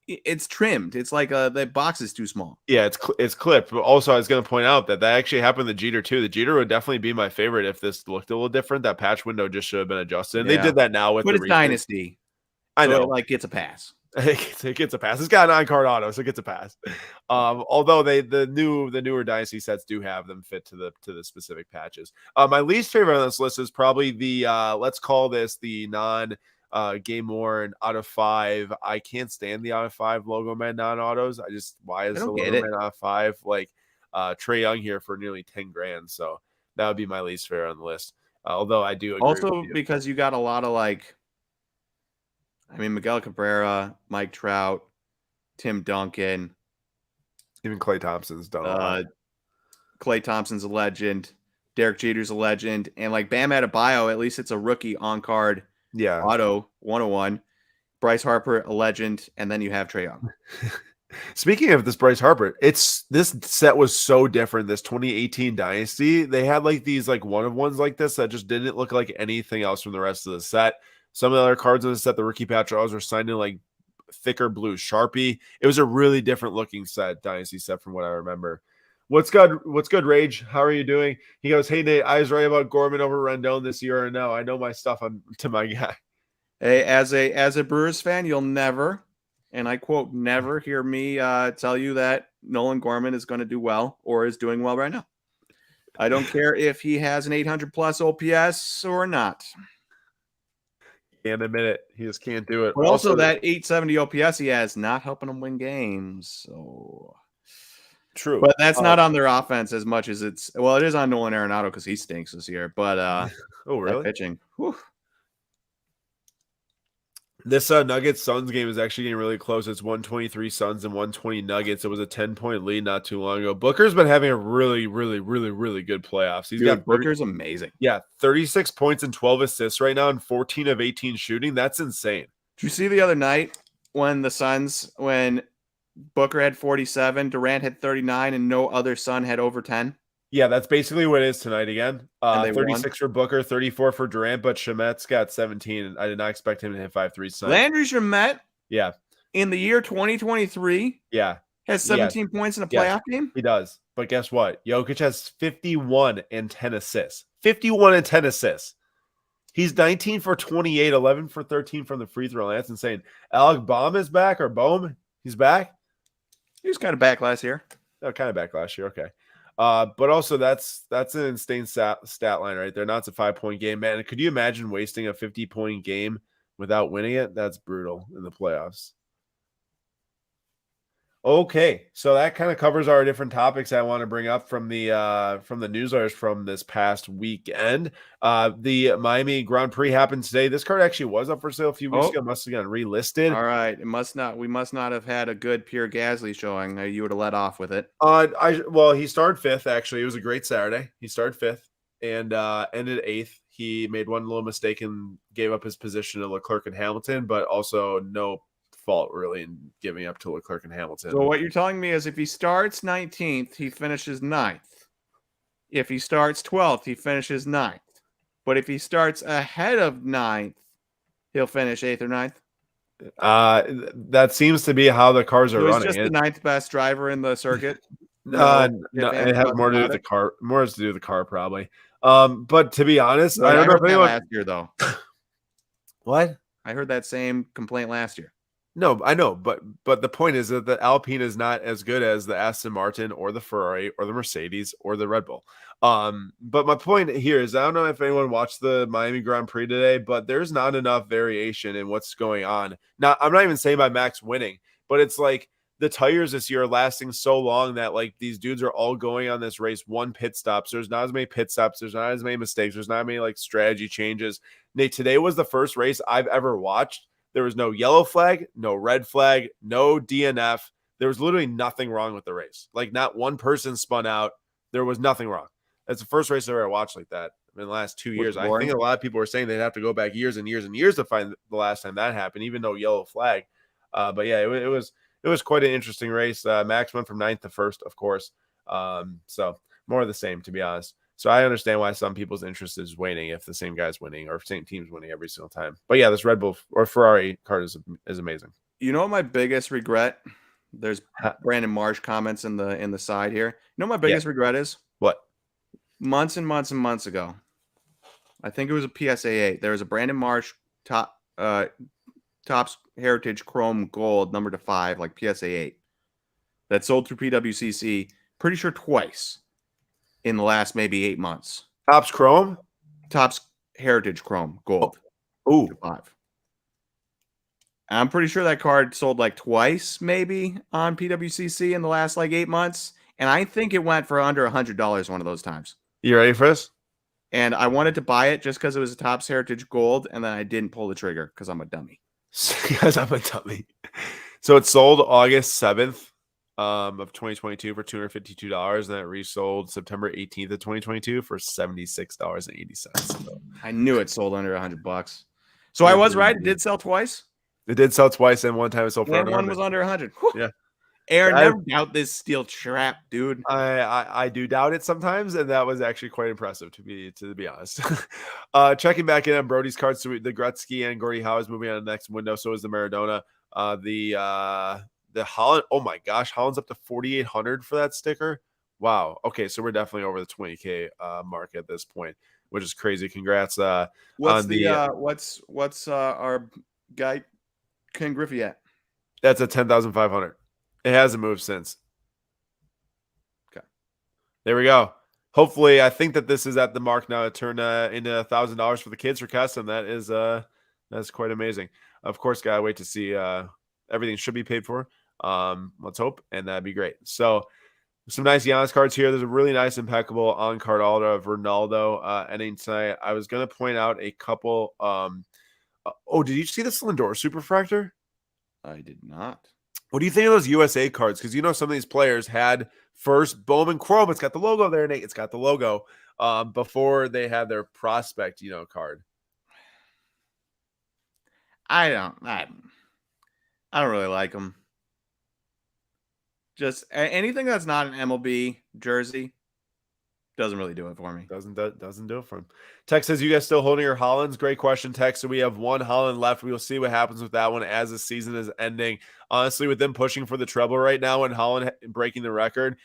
it's trimmed. It's like the box is too small. Yeah, it's clipped. But also, I was going to point out that actually happened to Jeter too. The Jeter would definitely be my favorite if this looked a little different. That patch window just should have been adjusted. And they did that now with but the it's Dynasty. I know, it gets a pass. It gets a pass. It's got an on-card auto, so it gets a pass. Although the newer Dynasty sets do have them fit to the specific patches. My least favorite on this list is probably the let's call this the non game worn out of 5. I can't stand the out of 5 logo man non-autos. Why is the logo man out of 5 like Trae Young here for nearly 10 grand? So that would be my least favorite on the list. Although I do agree also with you. Because you got a lot of Miguel Cabrera, Mike Trout, Tim Duncan, even Klay Thompson's done a lot. Klay Thompson's a legend. Derek Jeter's a legend, and like Bam Adebayo, at least it's a rookie on card. Yeah. Auto 101. Bryce Harper, a legend, and then you have Trae Young. Speaking of this Bryce Harper, this set was so different. This 2018 Dynasty, they had like these like one-of-ones like this that just didn't look like anything else from the rest of the set. Some of the other cards in the set, the rookie patch autos were signed in like thicker blue Sharpie. It was a really different looking set, Dynasty set from what I remember. What's good, Rage? How are you doing? He goes, hey, Nate, I was right about Gorman over Rendon this year or no? I know my stuff to my guy. Hey, as a Brewers fan, you'll never, and I quote, never hear me tell you that Nolan Gorman is going to do well or is doing well right now. I don't care if he has an 800-plus OPS or not. Can't admit it. He just can't do it. But also that 870 OPS he has not helping him win games. So true. But that's not on their offense as much as it is on Nolan Arenado because he stinks this year. But oh really? Pitching. Whew. This Nuggets Suns game is actually getting really close. It's 123 Suns and 120 Nuggets. It was a 10-point lead not too long ago. Booker's been having a really, really, really, really good playoffs. Booker's amazing. Yeah, 36 points and 12 assists right now and 14 of 18 shooting. That's insane. Did you see the other night when Booker had 47, Durant had 39, and no other Sun had over 10? Yeah, that's basically what it is tonight again. 36 won. for Booker, 34 for Durant, but Shamet's got 17. And I did not expect him to hit 5 threes tonight. Landry Shamet, yeah, in the year 2023, has 17 points in a playoff game. He does, but guess what? Jokic has 51 and 10 assists. 51 and 10 assists. He's 19 for 28, 11 for 13 from the free throw line. That's insane. Alec Baum is back, or Bohm? He's back. He was kind of back last year. Oh, kind of back last year. Okay. But also that's an insane stat line right there. Now it's a 5-point game, man. Could you imagine wasting a 50-point game without winning it? That's brutal in the playoffs. Okay, so that kind of covers our different topics I want to bring up from the newsletters from this past weekend. The Miami Grand Prix happened today. This card actually was up for sale a few weeks ago. Must have gotten relisted. All right, we must not have had a good Pierre Gasly showing. You would have let off with it. He started 5th actually. It was a great Saturday. He started 5th and ended 8th. He made one little mistake and gave up his position to Leclerc and Hamilton, but also no fault really in giving up to Leclerc and Hamilton. So what you're telling me is if he starts 19th, he finishes 9th. If he starts 12th, he finishes 9th. But if he starts ahead of 9th, he'll finish 8th or 9th. That seems to be how the cars are running. He's just the 9th best driver in the circuit. No, it has more to do with the car. More has to do with the car, probably. But to be honest, I don't know if anyone last year though. What? I heard that same complaint last year. No, I know, but the point is that the Alpine is not as good as the Aston Martin or the Ferrari or the Mercedes or the Red Bull. But my point here is I don't know if anyone watched the Miami Grand Prix today, but there's not enough variation in what's going on. Now, I'm not even saying by Max winning, but it's like the tires this year are lasting so long that like these dudes are all going on this race one pit stops. There's not as many pit stops. There's not as many mistakes. There's not many like strategy changes. Nate, today was the first race I've ever watched. There was no yellow flag, no red flag, no DNF. There was literally nothing wrong with the race. Like not one person spun out. There was nothing wrong. That's the first race I've ever watched like that in the last 2 years. I think a lot of people were saying they'd have to go back years and years and years to find the last time that happened, even though yellow flag. But yeah, it was quite an interesting race. Max went from 9th to 1st, of course. So more of the same, to be honest. So I understand why some people's interest is waning if the same guy's winning or same team's winning every single time. But yeah, this Red Bull or Ferrari card is amazing. You know what my biggest regret? There's Brandon Marsh comments in the side here. You know what my biggest regret is? What? Months and months and months ago, I think it was a PSA 8. There was a Brandon Marsh Topps Heritage Chrome Gold number to 5, like PSA 8, that sold through PWCC, pretty sure twice in the last maybe 8 months. Topps Chrome? Topps Heritage Chrome Gold. Oh, 5. I'm pretty sure that card sold like twice maybe on PWCC in the last like 8 months. And I think it went for under $100 one of those times. You ready for this? And I wanted to buy it just because it was a Topps Heritage Gold. And then I didn't pull the trigger because I'm a dummy. Because I'm a dummy. So it sold August 7th of 2022 for $252, and that resold September 18th of 2022 for $76.80. So I knew it sold under $100. So I was right. It did sell twice. It did sell twice, and one time it sold for and one was under 100. Yeah. Aaron, never doubt this steel trap, dude. I do doubt it sometimes, and that was actually quite impressive to be honest. Checking back in on Brody's cards, so the Gretzky and Gordie Howe is moving on to the next window. So is the Maradona. The Holland. Oh my gosh, Holland's up to 4,800 for that sticker. Wow. Okay, so we're definitely over the 20K mark at this point, which is crazy. Congrats. What's our guy Ken Griffey at? That's a 10,500. It hasn't moved since. Okay. There we go. Hopefully, I think that this is at the mark now to turn into $1,000 for the kids for custom. That's quite amazing. Of course, gotta wait to see. Everything should be paid for. Let's hope, and that'd be great. So, some nice Giannis cards here. There's a really nice, impeccable on-card auto of Ronaldo ending tonight. I was gonna point out a couple. Did you see the Lindor Super Fractor? I did not. What do you think of those USA cards? Because you know some of these players had first Bowman Chrome. It's got the logo there, Nate. It's got the logo before they had their prospect, card. I don't really like them. Just anything that's not an MLB jersey doesn't really do it for me. Doesn't do it for him. Tex says, you guys still holding your Hollands? Great question, Tex. So we have one Holland left. We will see what happens with that one as the season is ending. Honestly, with them pushing for the treble right now and Holland breaking the record,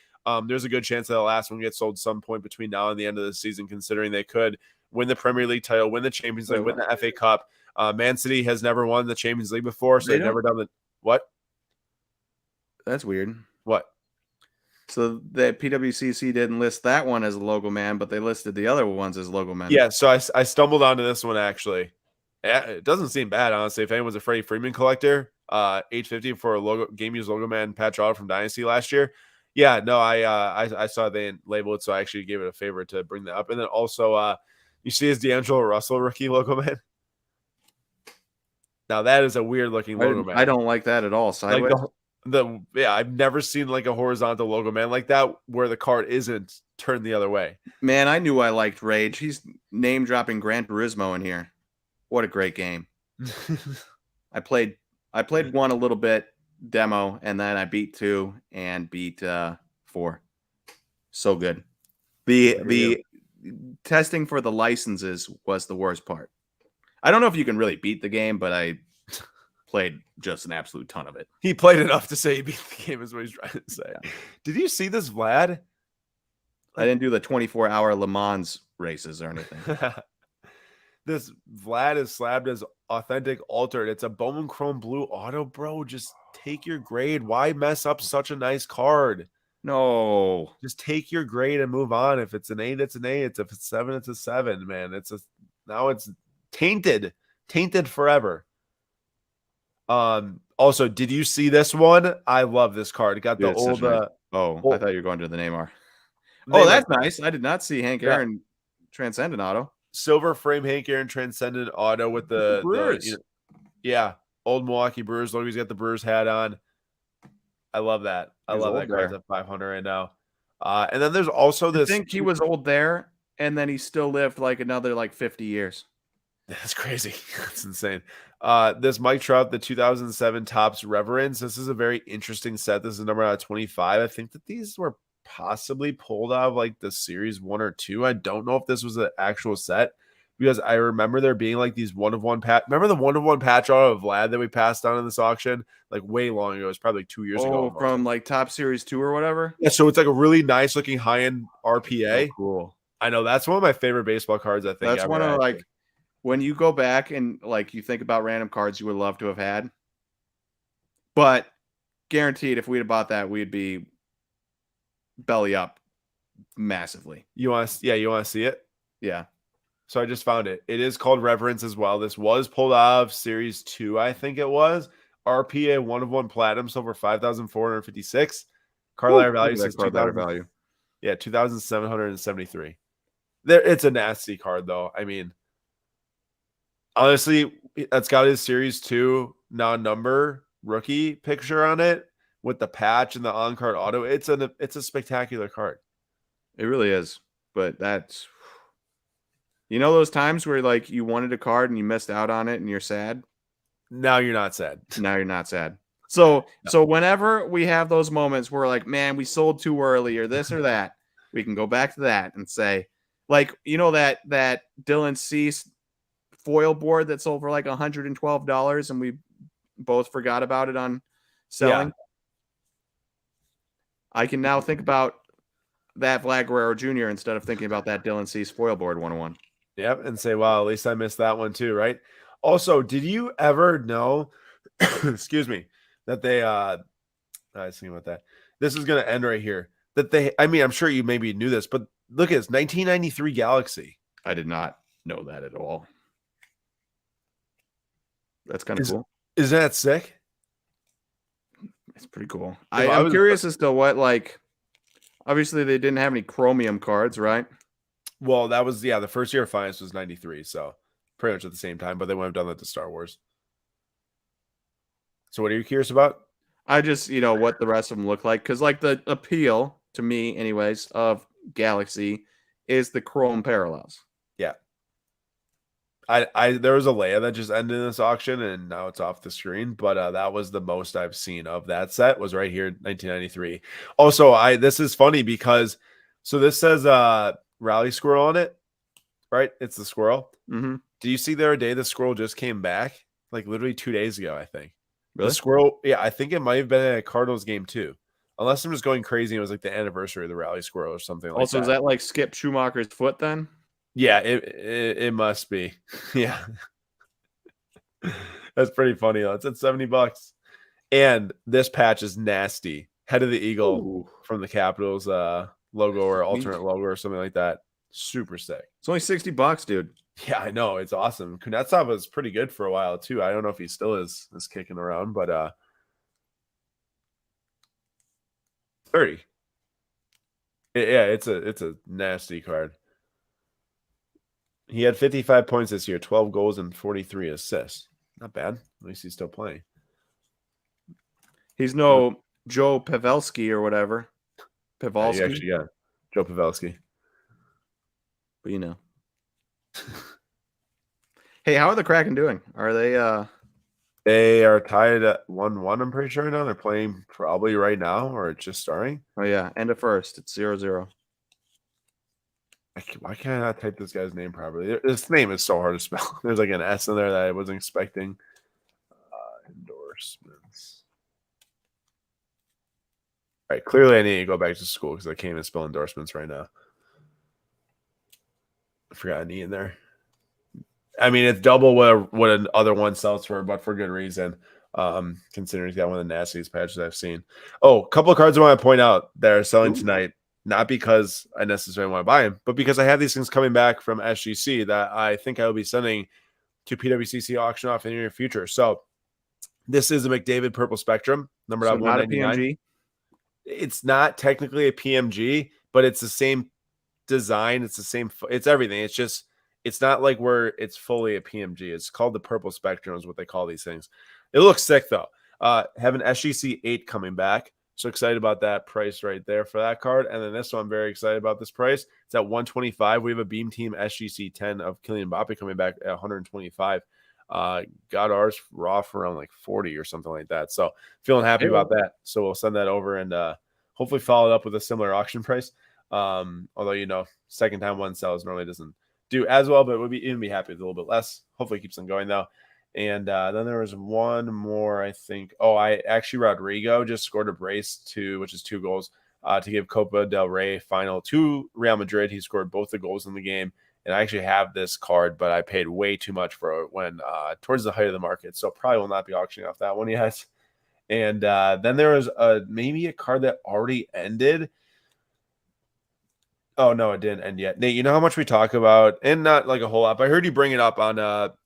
there's a good chance that the last one gets sold some point between now and the end of the season, considering they could win the Premier League title, win the Champions League, win the FA Cup. Man City has never won the Champions League before, so they've never done the what? That's weird. What? So the PWCC didn't list that one as a logo man, but they listed the other ones as logo men. Yeah, so I stumbled onto this one actually. It doesn't seem bad, honestly. If anyone's a Freddie Freeman collector, $850 for a logo game used logo man patch auto from Dynasty last year. Yeah, no, I saw they labeled it, so I actually gave it a favor to bring that up. And then also, you see his D'Angelo Russell rookie logo man. Now that is a weird looking logo man. I don't like that at all. Sideways. I've never seen like a horizontal logo man like that where the card isn't turned the other way. Man, I knew I liked Rage. He's name dropping Gran Turismo in here. What a great game. I played one a little bit demo, and then I beat 2 and beat 4. So good. The testing for the licenses was the worst part. I don't know if you can really beat the game, but I played just an absolute ton of it. He played enough to say he beat the game is what he's trying to say. Yeah. Did you see this, Vlad? I didn't do the 24-hour Le Mans races or anything. This Vlad is slabbed as authentic altered. It's a Bowman Chrome Blue auto, bro. Just take your grade. Why mess up such a nice card? No. Just take your grade and move on. If it's an 8, it's an 8. If it's 7, it's a 7, man. Now it's tainted forever. Also, did you see this one? I love this card. It got Dude, the it's such old a nice. Oh, I old thought you were going to the Neymar. Oh, name. that's nice. I did not see Hank Yeah, Aaron Transcendent Auto. silver frame Hank Aaron Transcendent Auto with Look at the Brewers. yeah, old Milwaukee Brewers logo. He's got the Brewers hat on. I love that. I He was love old that card's there. at 500 right now. And then there's also I this. think he was old there, and then he still lived like another 50 years. That's crazy. That's insane. This Mike Trout, the 2007 Topps Reverence. This is a very interesting set. This is number out of 25. I think that these were possibly pulled out of like the series 1 or 2. I don't know if this was an actual set because I remember there being like these 1-of-1 patch. Remember the 1-of-1 patch auto of Vlad that we passed on in this auction like way long ago? It was probably like 2 years ago. Oh, Almost. from Top Series 2 or whatever? Yeah, so it's like a really nice looking high end RPA. Oh, cool. I know that's one of my favorite baseball cards. I think That's ever, one of actually. when you go back and you think about random cards you would love to have had. But guaranteed, if we'd have bought that, we'd be belly up massively. You want to see it? Yeah. So I just found it. It is called Reverence as well. This was pulled out of Series 2, I think it was. RPA 1-of-1 Platinum Silver 5,456. Card ladder value says 2,000 value. Yeah, 2,773. There, it's a nasty card though. I mean, honestly, that's got his Series 2 non-number rookie picture on it with the patch and the on-card auto. It's a spectacular card. It really is. But that's those times where you wanted a card and you missed out on it and you're sad? Now you're not sad. Now you're not sad. So whenever we have those moments where man, we sold too early or this or that, we can go back to that and say, that Dylan Cease foil board that sold for $112 and we both forgot about it on selling. Yeah. I can now think about that Vlad Guerrero Jr. instead of thinking about that Dylan Cease foil board 101. Yep, and say, wow, at least I missed that one too, right? Also, did you ever know, excuse me, that they, I was thinking about that. This is going to end right here. I'm sure you maybe knew this, but look at this, 1993 Galaxy. I did not know that at all. That's kind of cool. Isn't that sick? It's pretty cool. I'm curious as to what, obviously they didn't have any chromium cards, right? Well, that was, the first year of Finance was 93, so pretty much at the same time, but they wouldn't have done that to Star Wars. So what are you curious about? I just, what the rest of them look like, because the appeal, to me anyways, of Galaxy is the chrome parallels. Yeah. There was a Leia that just ended in this auction, and now it's off the screen, but that was the most I've seen of that set was right here, 1993. Also, this is funny because, so this says Rally Squirrel on it, right? It's the squirrel. Mm-hmm. Do you see the other day the squirrel just came back? Literally 2 days ago, I think. Really? The squirrel, yeah, I think it might have been at a Cardinals game too. Unless I'm just going crazy. It was the anniversary of the Rally Squirrel or something like that. Also, is that Skip Schumacher's foot then? Yeah, it must be. Yeah. That's pretty funny. It's at $70. And this patch is nasty. Head of the Eagle from the Capitals logo or alternate logo or something like that. Super sick. It's only $60, dude. Yeah, I know. It's awesome. Kunetsov was pretty good for a while too. I don't know if he still is kicking around, but 30. Yeah, it's a nasty card. He had 55 points this year, 12 goals and 43 assists. Not bad. At least he's still playing. He's no Joe Pavelski or whatever. Pavelski. Actually, yeah. Joe Pavelski. But Hey, how are the Kraken doing? Are they They are tied at 1-1, I'm pretty sure right now. They're playing probably right now, or it's just starting. Oh yeah, end of first. It's 0-0. Why can't I not type this guy's name properly? This name is so hard to spell. There's an S in there that I wasn't expecting. Endorsements. All right, clearly I need to go back to school because I can't even spell endorsements right now. I forgot an E in there. I mean, it's double what an other one sells for, but for good reason. Considering he's got one of the nastiest patches I've seen. Oh, a couple of cards I want to point out that are selling tonight. Not because I necessarily want to buy them, but because I have these things coming back from SGC that I think I will be sending to PWCC auction off in the near future. So This is a McDavid Purple Spectrum, numbered So out not a 199. PMG. It's not technically a PMG, but it's the same design. It's the same. It's everything. It's just, it's not like where it's fully a PMG. It's called the Purple Spectrum is what they call these things. It looks sick though. Have an SGC 8 coming back. So excited about that price right there for that card. And then this one, I'm very excited about this price. It's at 125. We have a Beam Team SGC 10 of Kylian Mbappe coming back at 125. Got ours raw for around like 40 or something like that. So feeling happy about that. So we'll send that over and hopefully follow it up with a similar auction price. Although, second time one sells normally doesn't do as well, but we'd even be happy with a little bit less. Hopefully it keeps on going though. And then there was one more, I think. Oh, Rodrigo just scored a brace which is 2 goals to give Copa del Rey final to Real Madrid. He scored both the goals in the game. And I actually have this card, but I paid way too much for it when towards the height of the market. So probably will not be auctioning off that one yet. And then there was maybe a card that already ended. Oh, no, it didn't end yet. Nate, you know how much we talk about, and not like a whole lot, but I heard you bring it up on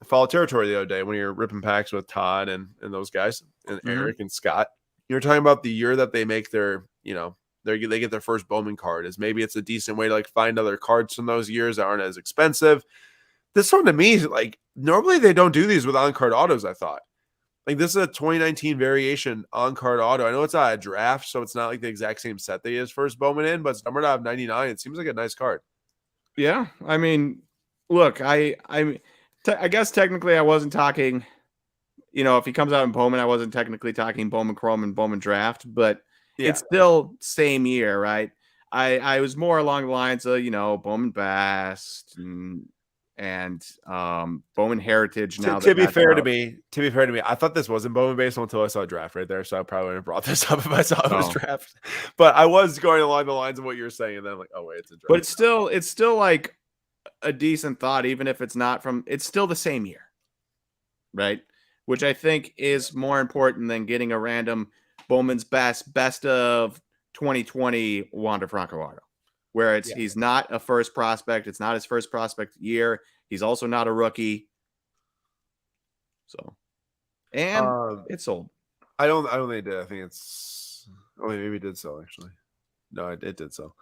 Follow Territory the other day when you were ripping packs with Todd and those guys, and Eric and Scott. You were talking about the year that they make their, they get their first Bowman card, is maybe it's a decent way to like find other cards from those years that aren't as expensive. This one to me, like normally they don't do these with on-card autos, I thought. Like this is a 2019 variation on-card auto. I know it's not a draft, so it's not like the exact same set they his first Bowman in, but it's numbered out of 99. It seems like a nice card. Yeah, I mean, look, I guess technically I wasn't talking, if he comes out in Bowman, I wasn't technically talking Bowman Chrome and Bowman Draft, but it's still same year, right? I was more along the lines of, Bowman Best and Bowman Heritage. Now to be fair to me, I thought this wasn't Bowman based until I saw draft right there, so I probably would have brought this up if I saw it was draft. But I was going along the lines of what you're saying, and then I'm like, oh wait, it's a draft. But it's still like a decent thought, even if it's not it's still the same year, right? Which I think is more important than getting a random Bowman's best of 2020 Wander Franco auto, where he's not a first prospect. It's not his first prospect year. He's also not a rookie. So, and it sold. I don't think it did. I think it's maybe it did sell actually. No, it did sell.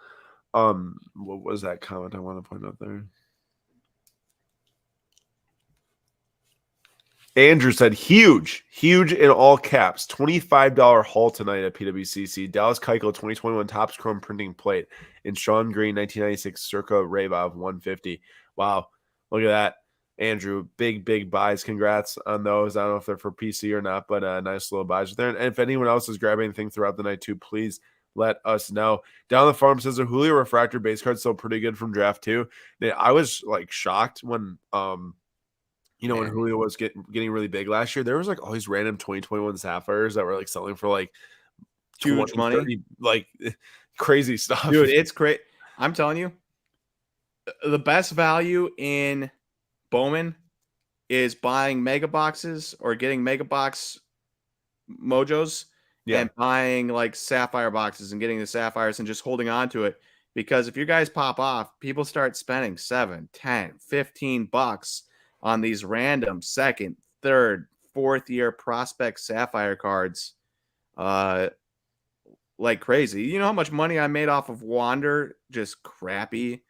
What was that comment I want to point out there? Andrew said, huge in all caps, $25 haul tonight at PWCC. Dallas Keuchel 2021 Topps Chrome printing plate in Sean Green 1996 Circa Rayvov 150. Wow, look at that, Andrew. Big buys. Congrats on those. I don't know if they're for PC or not, but nice little buys there. And if anyone else is grabbing anything throughout the night too, please let us know. Down the farm says a Julio refractor base card still pretty good from draft 2. I was like shocked when when Julio was getting really big last year. There was like all these random 2021 Sapphires that were like selling for like huge money, 30, like crazy stuff. Dude, it's great. I'm telling you, the best value in Bowman is buying mega boxes or getting mega box mojos and buying like sapphire boxes and getting the sapphires and just holding on to it. Because if you guys pop off, people start spending $7, $10, $15 on these random second, third, fourth year prospect sapphire cards like crazy. You know how much money I made off of Wander, just crappy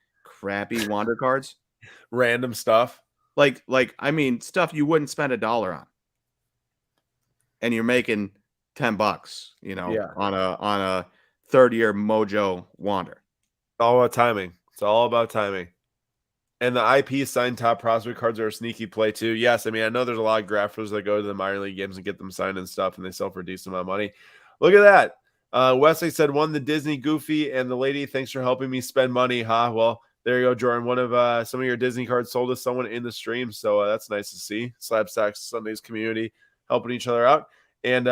Wander cards? Random stuff. Like I mean, stuff you wouldn't spend $1 on. And you're making $10, on a third year mojo Wander. It's all about timing. It's all about timing. And the IP signed top prospect cards are a sneaky play too. Yes, I mean, I know there's a lot of graphers that go to the minor league games and get them signed and stuff, and they sell for a decent amount of money. Look at that. Wesley said, won the Disney Goofy, and the lady, thanks for helping me spend money. Well, there you go, Jordan. One of some of your Disney cards sold to someone in the stream, so that's nice to see. Slab Stacks Sundays community helping each other out. And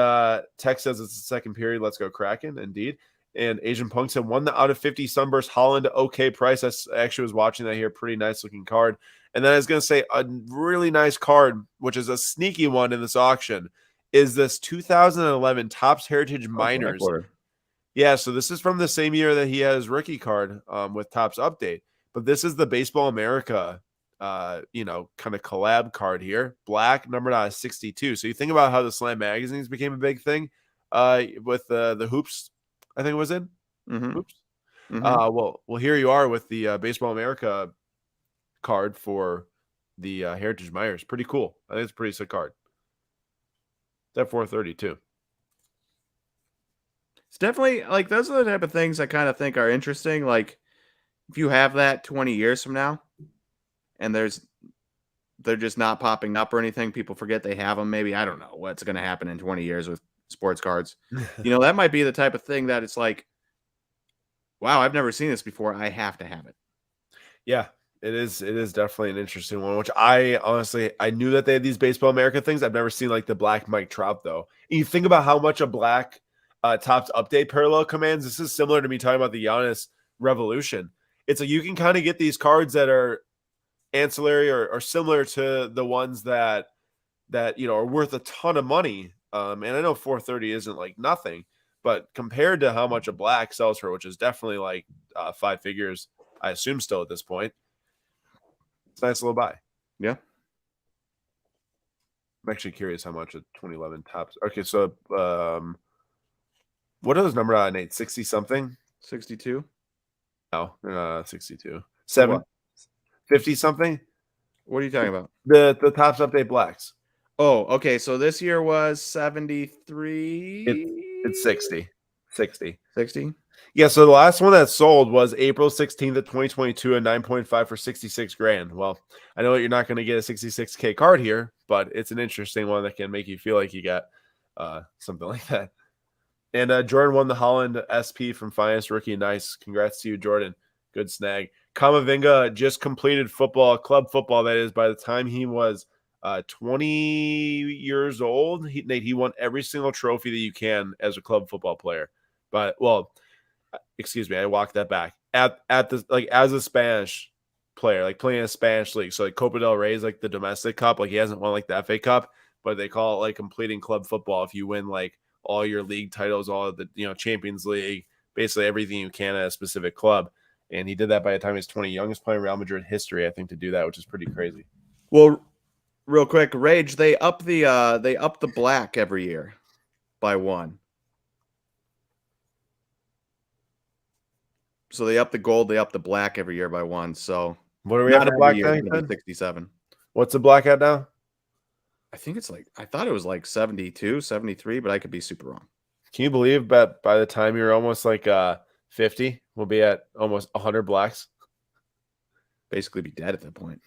Tech says it's the second period. Let's go Kraken, indeed. And Asian Punk said, won the out of 50 Sunburst Holland okay price. I actually was watching that here. Pretty nice looking card. And then I was going to say a really nice card, which is a sneaky one in this auction, is this 2011 Topps Heritage Minors. Yeah, so this is from the same year that he has rookie card with Topps Update. But this is the Baseball America kind of collab card here. Black, numbered out of 62. So you think about how the Slam magazines became a big thing with the hoops, I think it was in hoops. Well, here you are with the Baseball America card for the Heritage Myers. Pretty cool. I think it's a pretty sick card. It's at 430 too. It's definitely like those are the type of things I kind of think are interesting. Like if you have that 20 years from now and they're just not popping up or anything, people forget they have them. Maybe I don't know what's going to happen in 20 years with sports cards. That might be the type of thing that it's like, wow, I've never seen this before. I have to have it. Yeah, it is. It is definitely an interesting one, which I knew that they had these Baseball America things. I've never seen like the black Mike Trout though. And you think about how much a black Topps Update parallel commands. This is similar to me talking about the Giannis Revolution. It's like you can kind of get these cards that are ancillary or similar to the ones that are worth a ton of money. And I know 430 isn't like nothing, but compared to how much a black sells for, which is definitely like 5 figures, I assume still at this point, it's a nice little buy. Yeah. I'm actually curious how much a 2011 Topps. Okay, so what are those number on 8? 60 something? 62? No, 62. 7? 50 something? What are you talking about? The Topps Update blacks. Oh, okay. So this year was 73. It's 60. 60? Yeah, so the last one that sold was April 16th of 2022 at 9.5 for 66 grand. Well, I know you're not going to get a 66K card here, but it's an interesting one that can make you feel like you got something like that. And Jordan won the Holland SP from Finest Rookie. Nice. Congrats to you, Jordan. Good snag. Kamavinga just completed club football, that is, by the time he was 20 years old. He won every single trophy that you can as a club football player. But, well, excuse me, I walked that back. At the as a Spanish player, like playing in a Spanish league. So like Copa del Rey is like the domestic cup. Like he hasn't won like the FA Cup, but they call it like completing club football if you win like all your league titles, all of the Champions League, basically everything you can at a specific club. And he did that by the time he was 20. Youngest player in Real Madrid history, I think, to do that, which is pretty crazy. Well, real quick, Rage, they up the black every year by 1. So they up the gold, they up the black every year by 1. So what are we at for black now? 67. What's the black at now? I think it's I thought it was like 72, 73, but I could be super wrong. Can you believe that by the time you're almost like 50, we'll be at almost 100 blacks? Basically be dead at that point.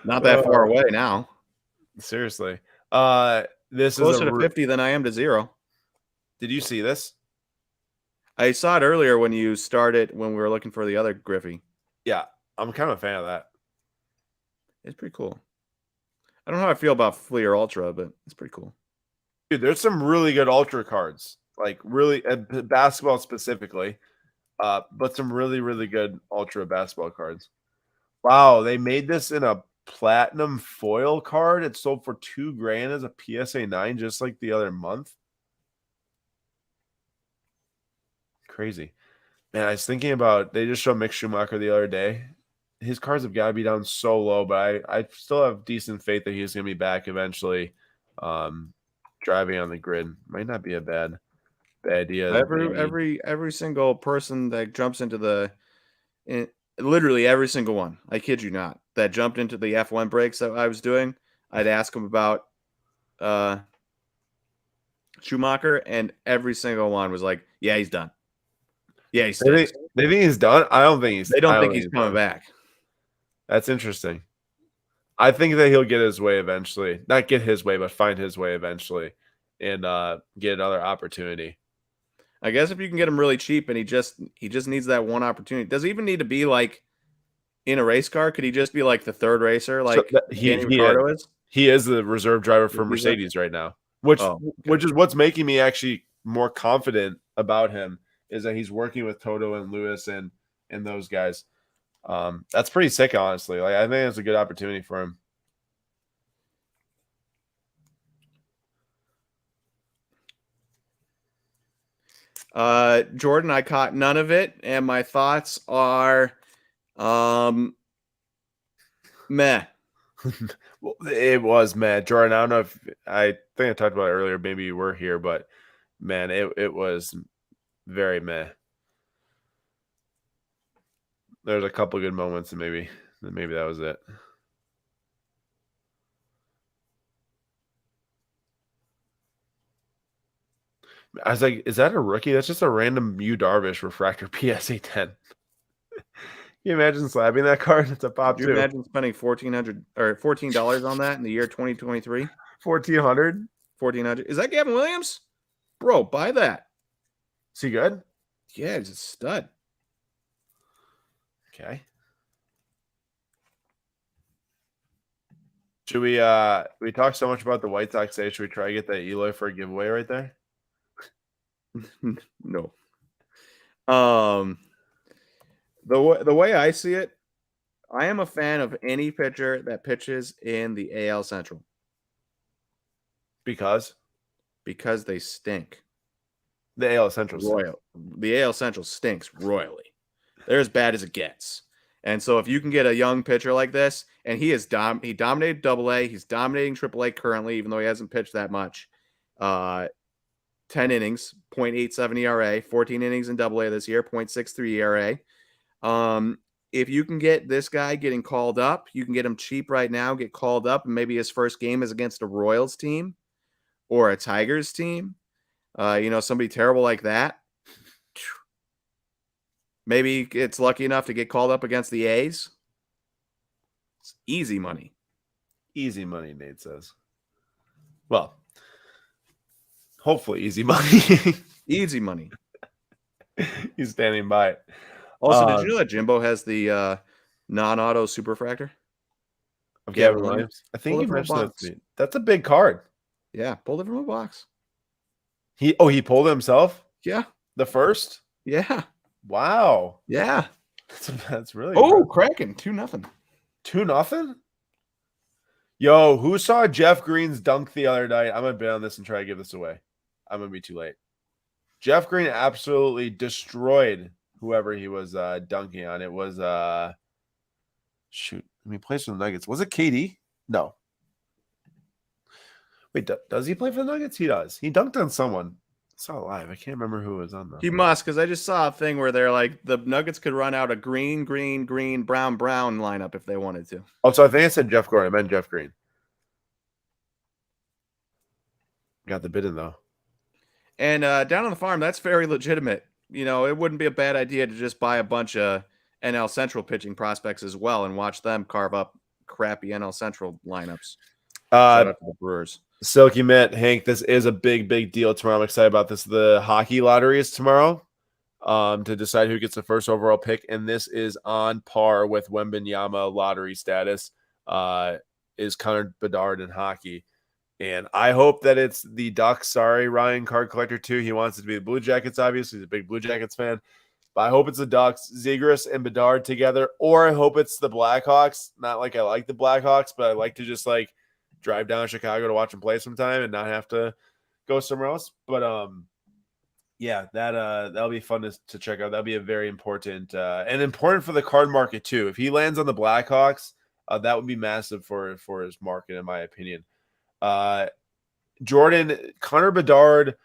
Not that far away now. Seriously. This closer to 50 than I am to 0. Did you see this? I saw it earlier when we were looking for the other Griffey. Yeah, I'm kind of a fan of that. It's pretty cool. I don't know how I feel about Fleer Ultra, but it's pretty cool. Dude, there's some really good Ultra cards, like really basketball specifically, but some really, really good Ultra basketball cards. Wow, they made this in a platinum foil card. It sold for $2,000 as a PSA 9 just like the other month. Crazy. Man, I was thinking about, they just showed Mick Schumacher the other day. His cards have got to be down so low, but I still have decent faith that he's going to be back eventually. Driving on the grid might not be a bad idea. Every single person that jumps into literally every single one, I kid you not, that jumped into the F1 breaks that I was doing, I'd ask him about Schumacher, and every single one was like, yeah, he's done. Yeah, he's they think he's done. I don't think he's. They don't think he's coming back. That's interesting. I think that he'll get his way eventually. Not get his way, but find his way eventually, and get another opportunity. I guess if you can get him really cheap, and he just needs that one opportunity. Does he even need to be like in a race car? Could he just be like the third racer, like Danny Ricciardo is? He is the reserve driver for Mercedes right now, which is what's making me actually more confident about him. Is that he's working with Toto and Lewis and those guys. That's pretty sick, honestly. Like, I think it's a good opportunity for him. Jordan, I caught none of it, and my thoughts are meh. Well, it was, man. Jordan, I don't know if I think I talked about it earlier. Maybe you were here, but man, it was very meh. There's a couple good moments, and maybe that was it. I was like, is that a rookie? That's just a random Yu Darvish refractor PSA 10. Can you imagine slapping that card? It's a pop Could you too. imagine spending $1,400 or $14 on that in the year 2023? 1,400. 1,400. Is that Gavin Williams? Bro, buy that. Is he good? Yeah, he's a stud. Okay. Should we talk so much about the White Sox today? Should we try to get that Eloy for a giveaway right there? No. The way I see it, I am a fan of any pitcher that pitches in the AL Central Because they stink. the AL Central. The AL Central stinks royally. They're as bad as it gets. And so if you can get a young pitcher like this, and he dominated Double-A, he's dominating Triple-A currently, even though he hasn't pitched that much. 10 innings, 0.87 ERA, 14 innings in Double-A this year, 0.63 ERA. If you can get this guy getting called up, you can get him cheap right now, get called up, and maybe his first game is against a Royals team or a Tigers team. Somebody terrible like that. Maybe it's lucky enough to get called up against the A's. It's easy money. Easy money, Nate says. Well, hopefully easy money. Easy money. He's standing by it. Also, did you know that Jimbo has the non-auto superfractor? Of Gavin Williams? I think you mentioned that to me. That's a big card. Yeah, pulled it from a box. He pulled it himself? Yeah. The first? Yeah. Wow. Yeah. That's really impressive. Cracking. 2-0. 2-0? Yo, who saw Jeff Green's dunk the other night? I'm going to bet on this and try to give this away. I'm going to be too late. Jeff Green absolutely destroyed whoever he was dunking on. It was, shoot, he plays for the Nuggets. Was it KD? No. Wait, does he play for the Nuggets? He does. He dunked on someone. I saw it live. I can't remember who it was on though. He must, because I just saw a thing where they're like the Nuggets could run out a green, green, green, brown, brown lineup if they wanted to. Oh, so I think I said Jeff Green. I meant Jeff Green. Got the bid in though. And down on the farm, that's very legitimate. It wouldn't be a bad idea to just buy a bunch of NL Central pitching prospects as well and watch them carve up crappy NL Central lineups. Shout out to the Brewers. Silky Mitt, Hank, this is a big, big deal tomorrow. I'm excited about this. The hockey lottery is tomorrow to decide who gets the first overall pick, and this is on par with Wembanyama lottery status is Connor Bedard in hockey. And I hope that it's the Ducks. Sorry, Ryan, card collector 2. He wants it to be the Blue Jackets, obviously. He's a big Blue Jackets fan. But I hope it's the Ducks, Zegras and Bedard together, or I hope it's the Blackhawks. Not like I like the Blackhawks, but I like to just drive down to Chicago to watch them play sometime and not have to go somewhere else. But yeah, that'll be fun to check out. That'll be a very important and important for the card market too. If he lands on the Blackhawks, that would be massive for his market, in my opinion. Jordan, Connor Bedard,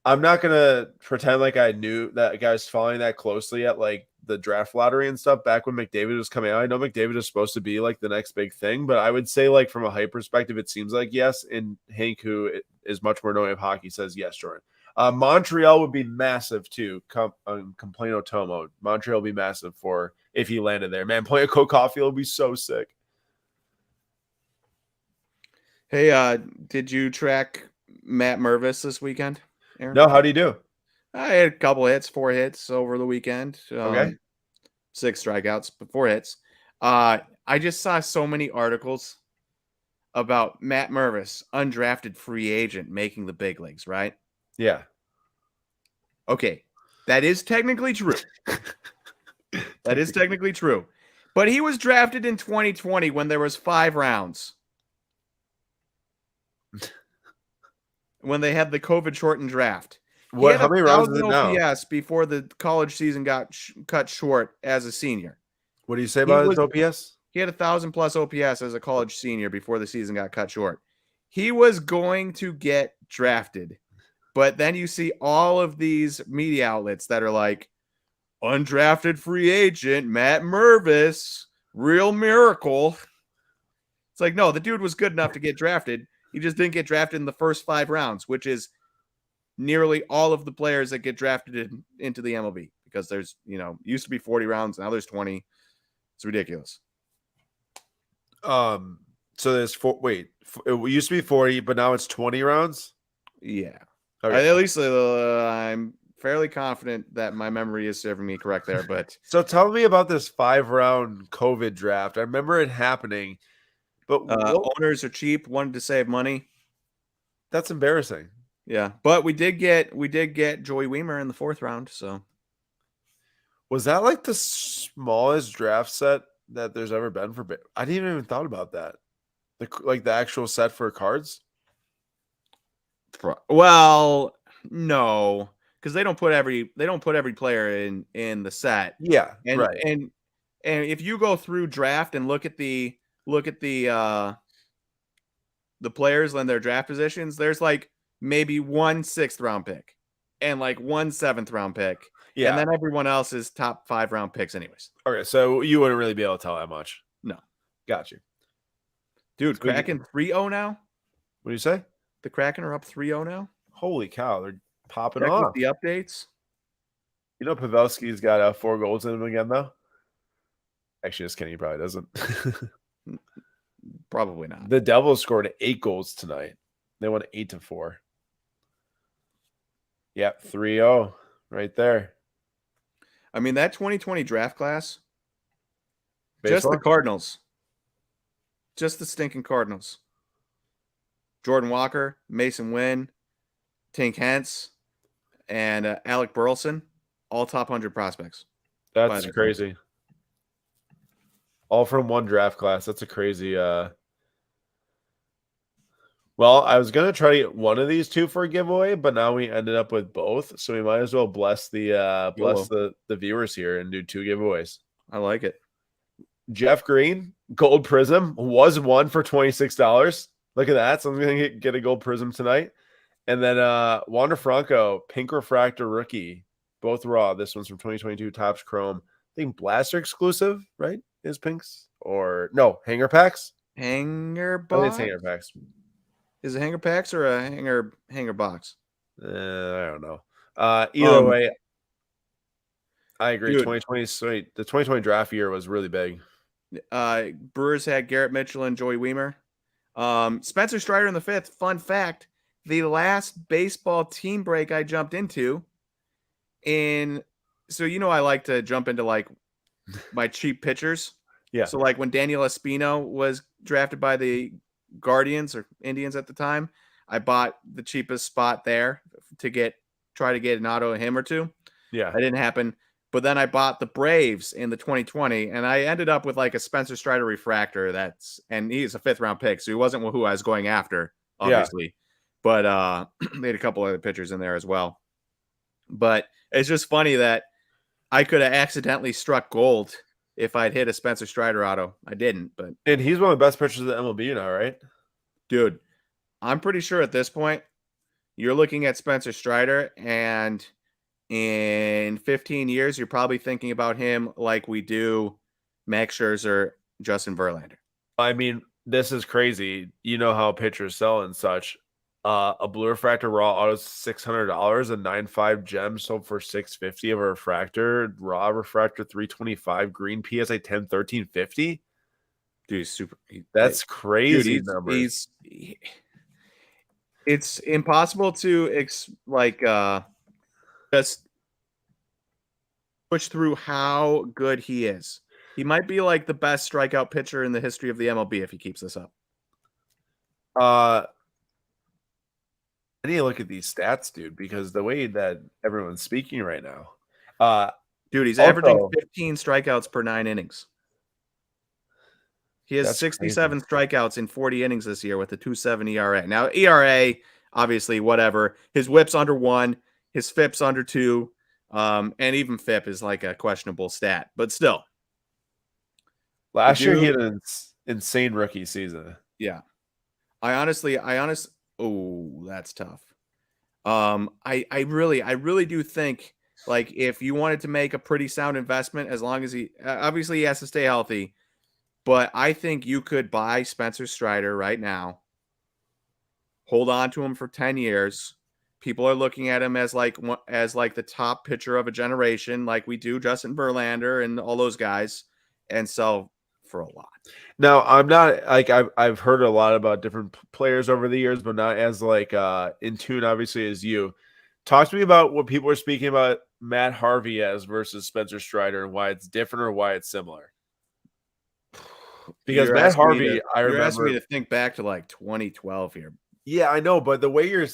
I'm not gonna pretend like I knew that guy was following that closely at the draft lottery and stuff back when McDavid was coming out. I know McDavid is supposed to be the next big thing, but I would say from a hype perspective, it seems like yes. And Hank, who is much more knowing of hockey, says yes, Jordan. Montreal would be massive too. Complain Tomo. Montreal would be massive for if he landed there. Man, playing a Cole Caulfield would be so sick. Hey, did you track Matt Mervis this weekend, Aaron? No, how'd he do? I had a couple hits, 4 hits over the weekend. Okay. 6 strikeouts, but 4 hits. I just saw so many articles about Matt Mervis, undrafted free agent, making the big leagues, right? Yeah. Okay. That is technically true. That is technically true. But he was drafted in 2020 when there was 5 rounds. When they had the COVID shortened draft. He had How many rounds is 1,000 it now? OPS before the college season got cut short as a senior. What do you say He about was his OPS? He had 1,000 plus OPS as a college senior before the season got cut short. He was going to get drafted, but then you see all of these media outlets that are like, undrafted free agent Matt Mervis, real miracle. It's like, no, the dude was good enough to get drafted. He just didn't get drafted in the first 5 rounds, which is nearly all of the players that get drafted into the MLB, because there's, used to be 40 rounds, now there's 20. It's ridiculous. So there's it used to be 40, but now it's 20 rounds. Yeah. Okay. At least I'm fairly confident that my memory is serving me correct there. But So tell me about this 5-round COVID draft. I remember it happening, but owners are cheap, wanted to save money. That's embarrassing. Yeah, but we did get Joey Weimer in the 4th round. So was that like the smallest draft set that there's ever been for? I didn't even thought about that. The actual set for cards. Well, no, because they don't put every player in the set. Yeah, and right. And if you go through draft and look at the players and their draft positions, there's like maybe 1 6th round pick and like 1 7th round pick. Yeah. And then everyone else is top 5 round picks anyways. Okay, so you wouldn't really be able to tell that much. No. Got you. Dude, Kraken 3-0 now? What do you say? The Kraken are up 3-0 now? Holy cow, they're popping Check off. with the updates. You know Pavelski's got 4 goals in him again, though? Actually, just kidding. He probably doesn't. Probably not. The Devils scored 8 goals tonight. They won 8-4. Yep, 3-0 right there. I mean, that 2020 draft class, Baseball? just the Cardinals. Just the stinking Cardinals. Jordan Walker, Mason Wynn, Tink Hence, and Alec Burleson, all top 100 prospects. That's crazy. All from one draft class. That's a crazy. Well, I was gonna try to get one of these 2 for a giveaway, but now we ended up with both, so we might as well bless the viewers here and do 2 giveaways. I like it. Jeff Green, gold prism, was one for $26. Look at that. So I'm gonna get a gold prism tonight. And then Wander Franco, pink refractor rookie, both raw. This one's from 2022 Topps Chrome. I think Blaster exclusive, right? Is pinks or no hanger packs? Hanger I think box. it's hanger packs. Is it hanger packs or a hanger box? I don't know. Either way, I agree. Dude, 2020, sweet. The 2020 draft year was really big. Brewers had Garrett Mitchell and Joey Weimer. Spencer Strider in the 5th. Fun fact: the last baseball team break I jumped into, so I like to jump into like my cheap pitchers. Yeah. So like when Daniel Espino was drafted by the Guardians or Indians at the time, I bought the cheapest spot there to try to get an auto of him or 2. Yeah. That didn't happen. But then I bought the Braves in the 2020, and I ended up with like a Spencer Strider refractor. And he's a 5th round pick, so he wasn't who I was going after, obviously. Yeah. But they had a couple other pitchers in there as well. But it's just funny that I could have accidentally struck gold if I'd hit a Spencer Strider auto. I didn't, and he's one of the best pitchers of the MLB now, right? Dude, I'm pretty sure at this point you're looking at Spencer Strider, and in 15 years you're probably thinking about him like we do Max Scherzer, Justin Verlander. I mean, this is crazy. You know how pitchers sell and such. A blue refractor raw auto is $600, a 9.5 gem sold for $650 of a refractor, raw refractor $325, green PSA 10 $1350. Dude, super. That's crazy. Dude, numbers. It's impossible to just push through how good he is. He might be like the best strikeout pitcher in the history of the MLB if he keeps this up. I need to look at these stats, dude, because the way that everyone's speaking right now. Dude, he's averaging 15 strikeouts per 9 innings. He has 67 strikeouts in 40 innings this year with a 2.7 ERA. Now, ERA, obviously, whatever. His whip's under 1. His FIP's under 2. And even FIP is like a questionable stat, but still. Last year he had an insane rookie season. Yeah. Oh, that's tough. I really do think, like, if you wanted to make a pretty sound investment, as long as he obviously he has to stay healthy, but I think you could buy Spencer Strider right now, hold on to him for 10 years. People are looking at him as like the top pitcher of a generation, like we do Justin Verlander and all those guys, and sell for a lot. Now, I'm not like I've heard a lot about different players over the years, but not as like in tune, obviously, as you. Talk to me about what people are speaking about Matt Harvey as versus Spencer Strider and why it's different or why it's similar. Because Matt Harvey, I remember. You're asking me to think back to like 2012 here. Yeah, I know, but the way you're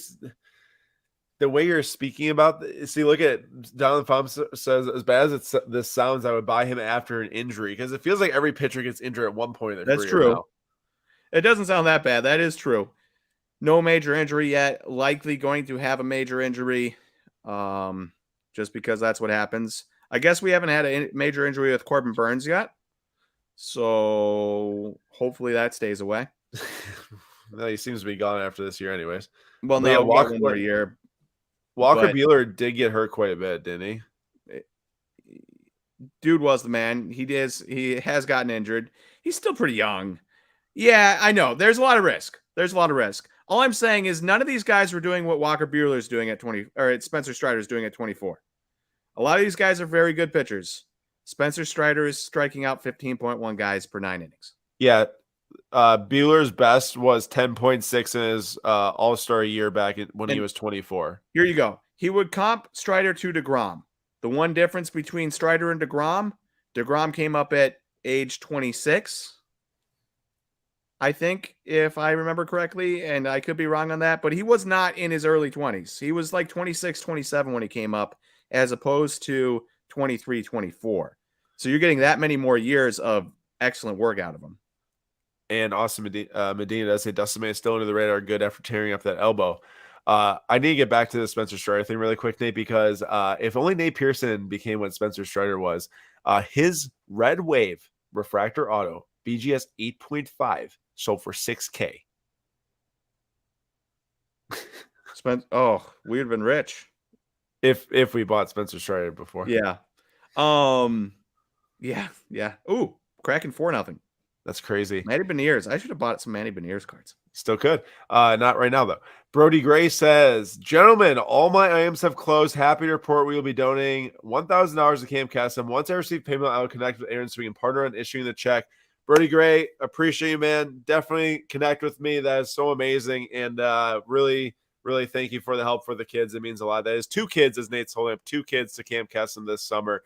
speaking about, see, look at Donald Fum says, as bad as this sounds, I would buy him after an injury because it feels like every pitcher gets injured at one point in their career. That's true. Now. It doesn't sound that bad. That is true. No major injury yet. Likely going to have a major injury, just because that's what happens. I guess we haven't had a major injury with Corbin Burns yet, so hopefully that stays away. No, he seems to be gone after this year, anyways. Well, no, one more year. Walker Buehler did get hurt quite a bit, didn't he? Dude was the man. He has gotten injured. He's still pretty young. Yeah, I know. There's a lot of risk. All I'm saying is none of these guys were doing what Walker Buehler is doing at 20, or Spencer Strider is doing at 24. A lot of these guys are very good pitchers. Spencer Strider is striking out 15.1 guys per 9 innings. Yeah. Buehler's best was 10.6 in his All-Star year back when he was 24. Here you go. He would comp Strider to DeGrom. The one difference between Strider and DeGrom came up at age 26. I think, if I remember correctly, and I could be wrong on that, but he was not in his early 20s. He was like 26, 27 when he came up, as opposed to 23, 24. So you're getting that many more years of excellent work out of him. And Austin Medina does say Dustin May is still under the radar good after tearing up that elbow. I need to get back to the Spencer Strider thing really quick, Nate, because if only Nate Pearson became what Spencer Strider was, his Red Wave refractor auto, BGS 8.5, sold for $6K. We'd have been rich if we bought Spencer Strider before. Yeah. Yeah. Ooh, cracking 4-0. That's crazy. Manny Beniers. I should have bought some Manny Beniers cards. Still could. Not right now, though. Brody Gray says, gentlemen, all my items have closed. Happy to report we will be donating $1,000 to Camp Custom. Once I receive payment, I will connect with Aaron so we can partner on issuing the check. Brody Gray, appreciate you, man. Definitely connect with me. That is so amazing. And really, really thank you for the help for the kids. It means a lot. That is 2 kids, as Nate's holding up, 2 kids to Camp Custom this summer.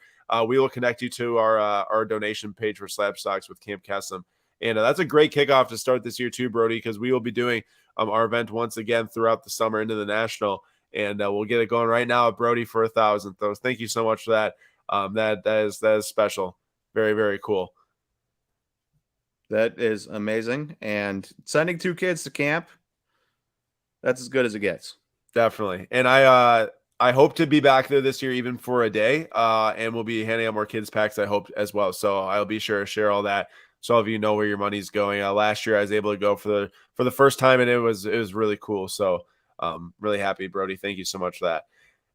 We will connect you to our donation page for Slab Stocks with Camp Custom. And that's a great kickoff to start this year too, Brody, because we will be doing our event once again throughout the summer into the National. And we'll get it going right now at Brody for 1,000. So thank you so much for that. That is special. Very, very cool. That is amazing. And sending 2 kids to camp, that's as good as it gets. Definitely. And I hope to be back there this year, even for a day. And we'll be handing out more kids packs, I hope, as well. So I'll be sure to share all that, so all of you know where your money's going. Last year I was able to go for the first time, and it was really cool. So really happy, Brody. Thank you so much for that.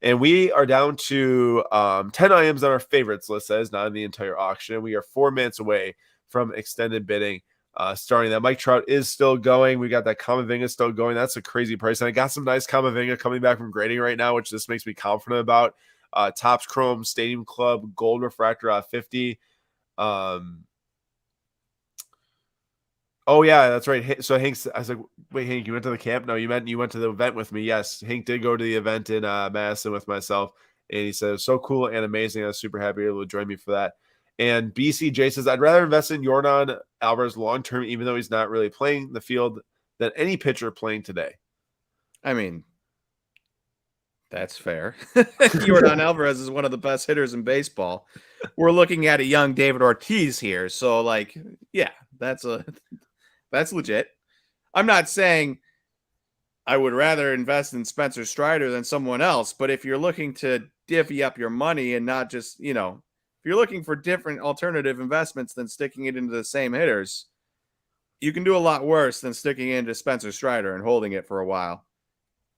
And we are down to 10 items on our favorites list. That is not in the entire auction. We are 4 minutes away from extended bidding starting. That Mike Trout is still going. We got that Kamavinga still going. That's a crazy price. And I got some nice Kamavinga coming back from grading right now, which this makes me confident about. Topps Chrome Stadium Club Gold Refractor 50. Oh, yeah, that's right. So Hank, I was like, wait, Hank, you went to the camp? No, you went to the event with me. Yes, Hank did go to the event in Madison with myself. And he said, so cool and amazing. I was super happy to join me for that. And BCJ says, I'd rather invest in Yordan Alvarez long-term, even though he's not really playing the field, than any pitcher playing today. I mean, that's fair. Yordan Alvarez is one of the best hitters in baseball. We're looking at a young David Ortiz here. So, like, yeah, that's legit. I'm not saying I would rather invest in Spencer Strider than someone else. But if you're looking to divvy up your money and not just, if you're looking for different alternative investments than sticking it into the same hitters, you can do a lot worse than sticking into Spencer Strider and holding it for a while.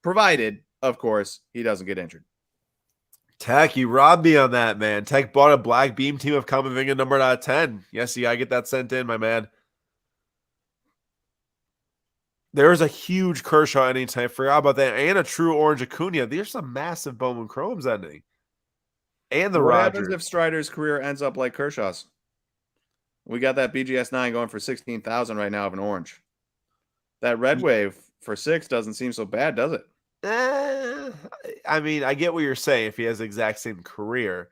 Provided, of course, he doesn't get injured. Tech, you robbed me on that, man. Tech bought a black beam team of Kamavinga numbered out of 10. Yes, you gotta get that sent in, my man. There's a huge Kershaw anytime. I forgot about that. And a true orange Acuna. There's some massive Bowman Chromes ending. And the What Rodgers. happens if Strider's career ends up like Kershaw's? We got that BGS 9 going for 16,000 right now of an orange. That red wave for 6 doesn't seem so bad, does it? I mean, I get what you're saying if he has the exact same career,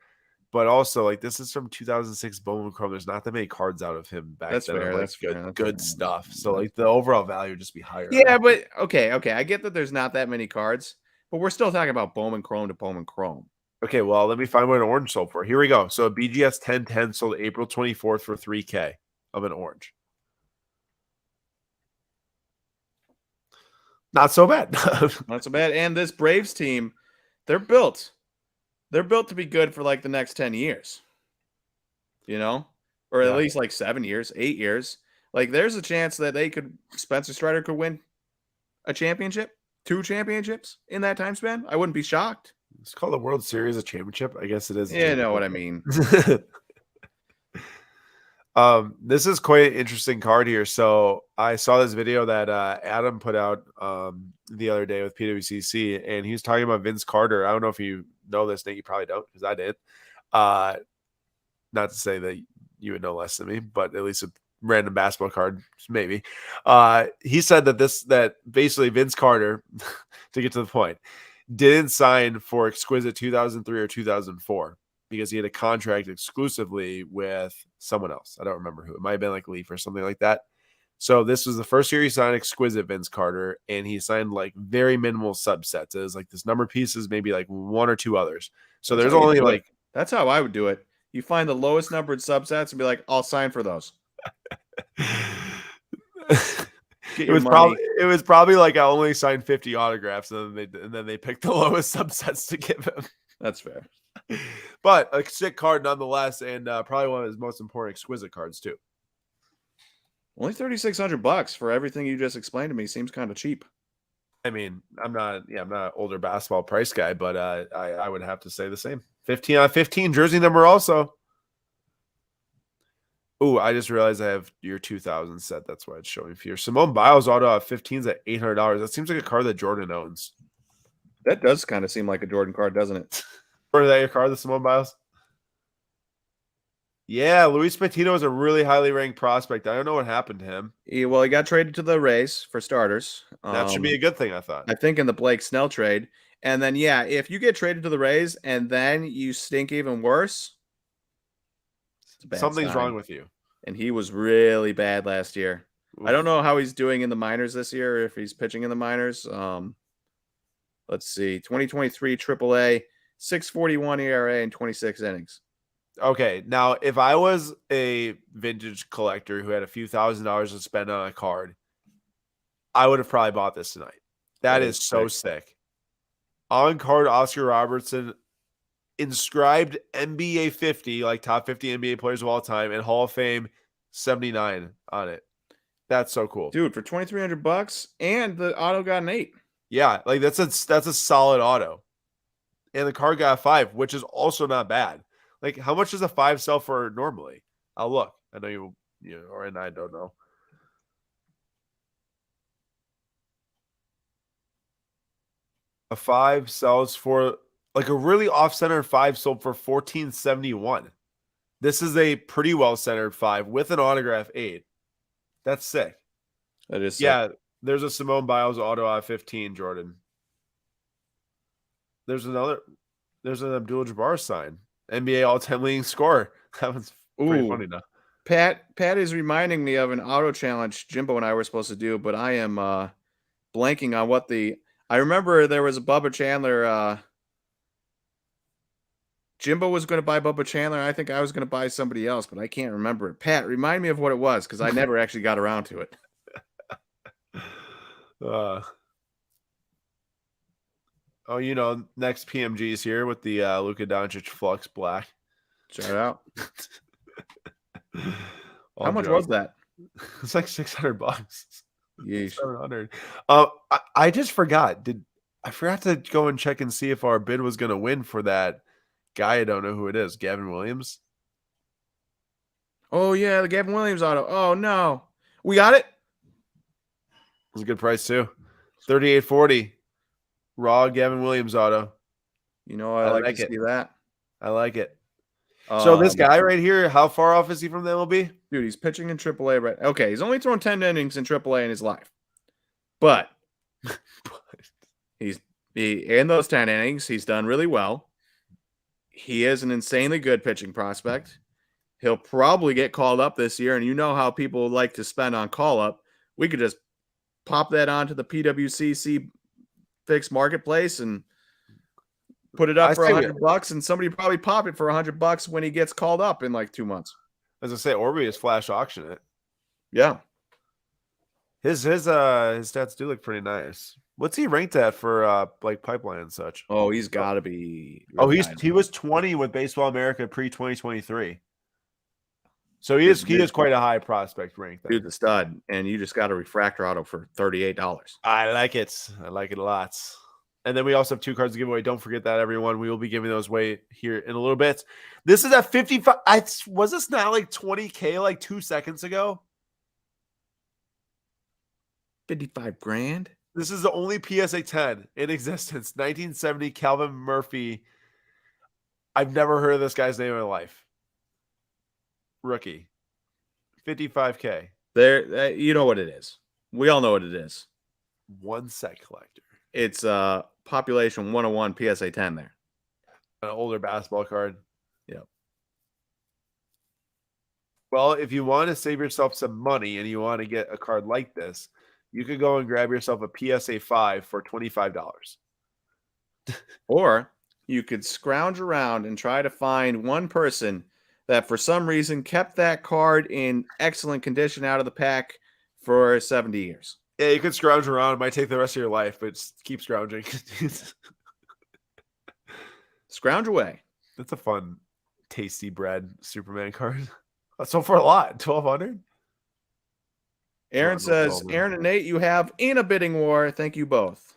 but also like this is from 2006 Bowman Chrome. There's not that many cards out of him back That's then. fair. Like That's good stuff. So like the overall value would just be higher. Yeah, but okay. I get that there's not that many cards, but we're still talking about Bowman Chrome to Bowman Chrome. Okay, well, let me find what an orange sold for. Here we go. So a BGS 1010 sold April 24th for $3K of an orange. Not so bad. Not so bad. And this Braves team, they're built. They're built to be good for like the next 10 years. Or at least like 7 years, 8 years. Like there's a chance that Spencer Strider could win a championship, 2 championships in that time span. I wouldn't be shocked. It's called the World Series a championship. I guess it is. Yeah, you know what I mean. This is quite an interesting card here. So I saw this video that Adam put out the other day with PWCC, and he was talking about Vince Carter. I don't know if you know this, Nate. You probably don't, because I did. Not to say that you would know less than me, but at least a random basketball card, maybe. He said that basically Vince Carter, to get to the point, didn't sign for Exquisite 2003 or 2004 because he had a contract exclusively with someone else. I don't remember who. It might have been like Leaf or something like that. So this was the first year he signed Exquisite Vince Carter, and he signed like very minimal subsets. It was like this number of pieces, maybe like 1 or 2 others. So there's only like... That's how I would do it. You find the lowest numbered subsets and be like, I'll sign for those. It was probably like I only signed 50 autographs, and then they picked the lowest subsets to give him. That's fair. But a sick card nonetheless, and probably one of his most important Exquisite cards too. Only $3,600 for everything you just explained to me seems kind of cheap. I mean, I'm not an older basketball price guy, but I would have to say the same. 15 out of 15 jersey number also. Oh, I just realized I have your 2000 set. That's why it's showing for you. Simone Biles auto at 15s at $800. That seems like a card that Jordan owns. That does kind of seem like a Jordan card, doesn't it? Or is that your card, the Simone Biles? Yeah, Luis Patino is a really highly ranked prospect. I don't know what happened to him. He got traded to the Rays for starters. That should be a good thing, I thought. I think in the Blake Snell trade. And then, yeah, if you get traded to the Rays and then you stink even worse, something's wrong with you. And he was really bad last year. Oof. I don't know how he's doing in the minors this year, if he's pitching in the minors. Let's see. 2023 AAA, 6.41 ERA and 26 innings. Okay, now if I was a vintage collector who had a few $1,000s to spend on a card, I would have probably bought this tonight. That is so sick. On card Oscar Robertson, inscribed NBA 50, like top 50 NBA players of all time, and Hall of Fame 79 on it. That's so cool, dude. For $2,300, and the auto got an 8. Yeah, like that's a solid auto, and the card got a 5, which is also not bad. Like, how much does a 5 sell for normally? I'll look. I know you or and I don't know. A 5 sells for, like, a really off-center 5 sold for $1,471. This is a pretty well-centered 5 with an autograph 8. That's sick. That is sick. Yeah, there's a Simone Biles auto out of 15, Jordan. There's an Abdul-Jabbar sign. NBA all-time leading scorer. That was pretty funny now. Pat is reminding me of an auto challenge Jimbo and I were supposed to do, but I am blanking on what I remember there was a Bubba Chandler. Jimbo was going to buy Bubba Chandler. I think I was going to buy somebody else, but I can't remember it. Pat, remind me of what it was, because I never actually got around to it. Oh, next PMG's here with the Luka Doncic Flux Black. Shout out. All How much drunk. was that? It's like $600. Yeesh. 700. I just forgot. I forgot to go and check and see if our bid was going to win for that guy. I don't know who it is. Gavin Williams. Oh yeah, the Gavin Williams auto. Oh no, we got it. It was a good price too. $38.40. Raw Gavin Williams auto. I like to see that. I like it. So this guy right here, how far off is he from the MLB? Dude, he's pitching in AAA right. Okay, he's only thrown 10 innings in AAA in his life, but he in those 10 innings, he's done really well. He is an insanely good pitching prospect. He'll probably get called up this year, and you know how people like to spend on call up. We could just pop that onto the PWCC fixed marketplace and put it up for $100, and somebody probably pop it for $100 when he gets called up in like 2 months. As I say, Orby is flash auction it. Yeah, his stats do look pretty nice. What's he ranked at for like pipeline and such? Oh, he's got to be. He was 20 with Baseball America pre 2023. So he is quite a high prospect rank. Dude, the stud, and you just got a refractor auto for $38. I like it. I like it a lot. And then we also have 2 cards to give away. Don't forget that, everyone. We will be giving those away here in a little bit. This is at 55. Was this not like 20K like 2 seconds ago? 55 grand. This is the only PSA 10 in existence. 1970 Calvin Murphy. I've never heard of this guy's name in my life. Rookie. 55K. There, you know what it is. We all know what it is. One set collector. It's population 101 PSA 10 there. An older basketball card. Yep. Well, if you want to save yourself some money and you want to get a card like this, you could go and grab yourself a PSA 5 for $25. Or you could scrounge around and try to find one person that for some reason kept that card in excellent condition out of the pack for 70 years. Yeah, you could scrounge around. It might take the rest of your life, but just keep scrounging. Scrounge away. That's a fun, tasty bread Superman card. So for a lot, 1,200. Aaron says, Aaron and Nate, you have in a bidding war. Thank you both.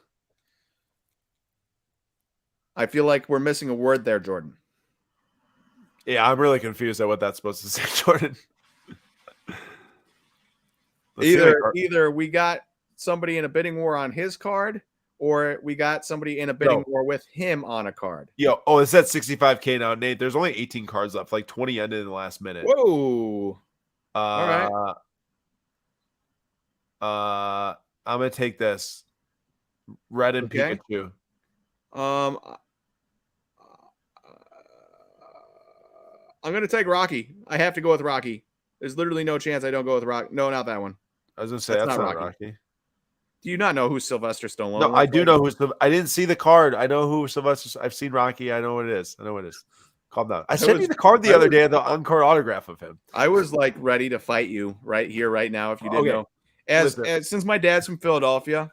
I feel like we're missing a word there, Jordan. Yeah, I'm really confused at what that's supposed to say, Jordan. Either we got somebody in a bidding war on his card, or we got somebody in a bidding war with him on a card. It's at 65K now, Nate. There's only 18 cards left. Like 20 ended in the last minute. Whoa. All right. I'm gonna take this. Red and Pikachu. I'm gonna take Rocky. I have to go with Rocky. There's literally no chance I don't go with Rocky. No, not that one. I was gonna say that's not Rocky. Do you not know who Sylvester Stallone? No, I do know who's. I didn't see the card. I know who Sylvester. I've seen Rocky. I know what it is. Calm down. I sent you the card the other day, the on-card autograph of him. I was like ready to fight you right here, right now. If you didn't know, as since my dad's from Philadelphia,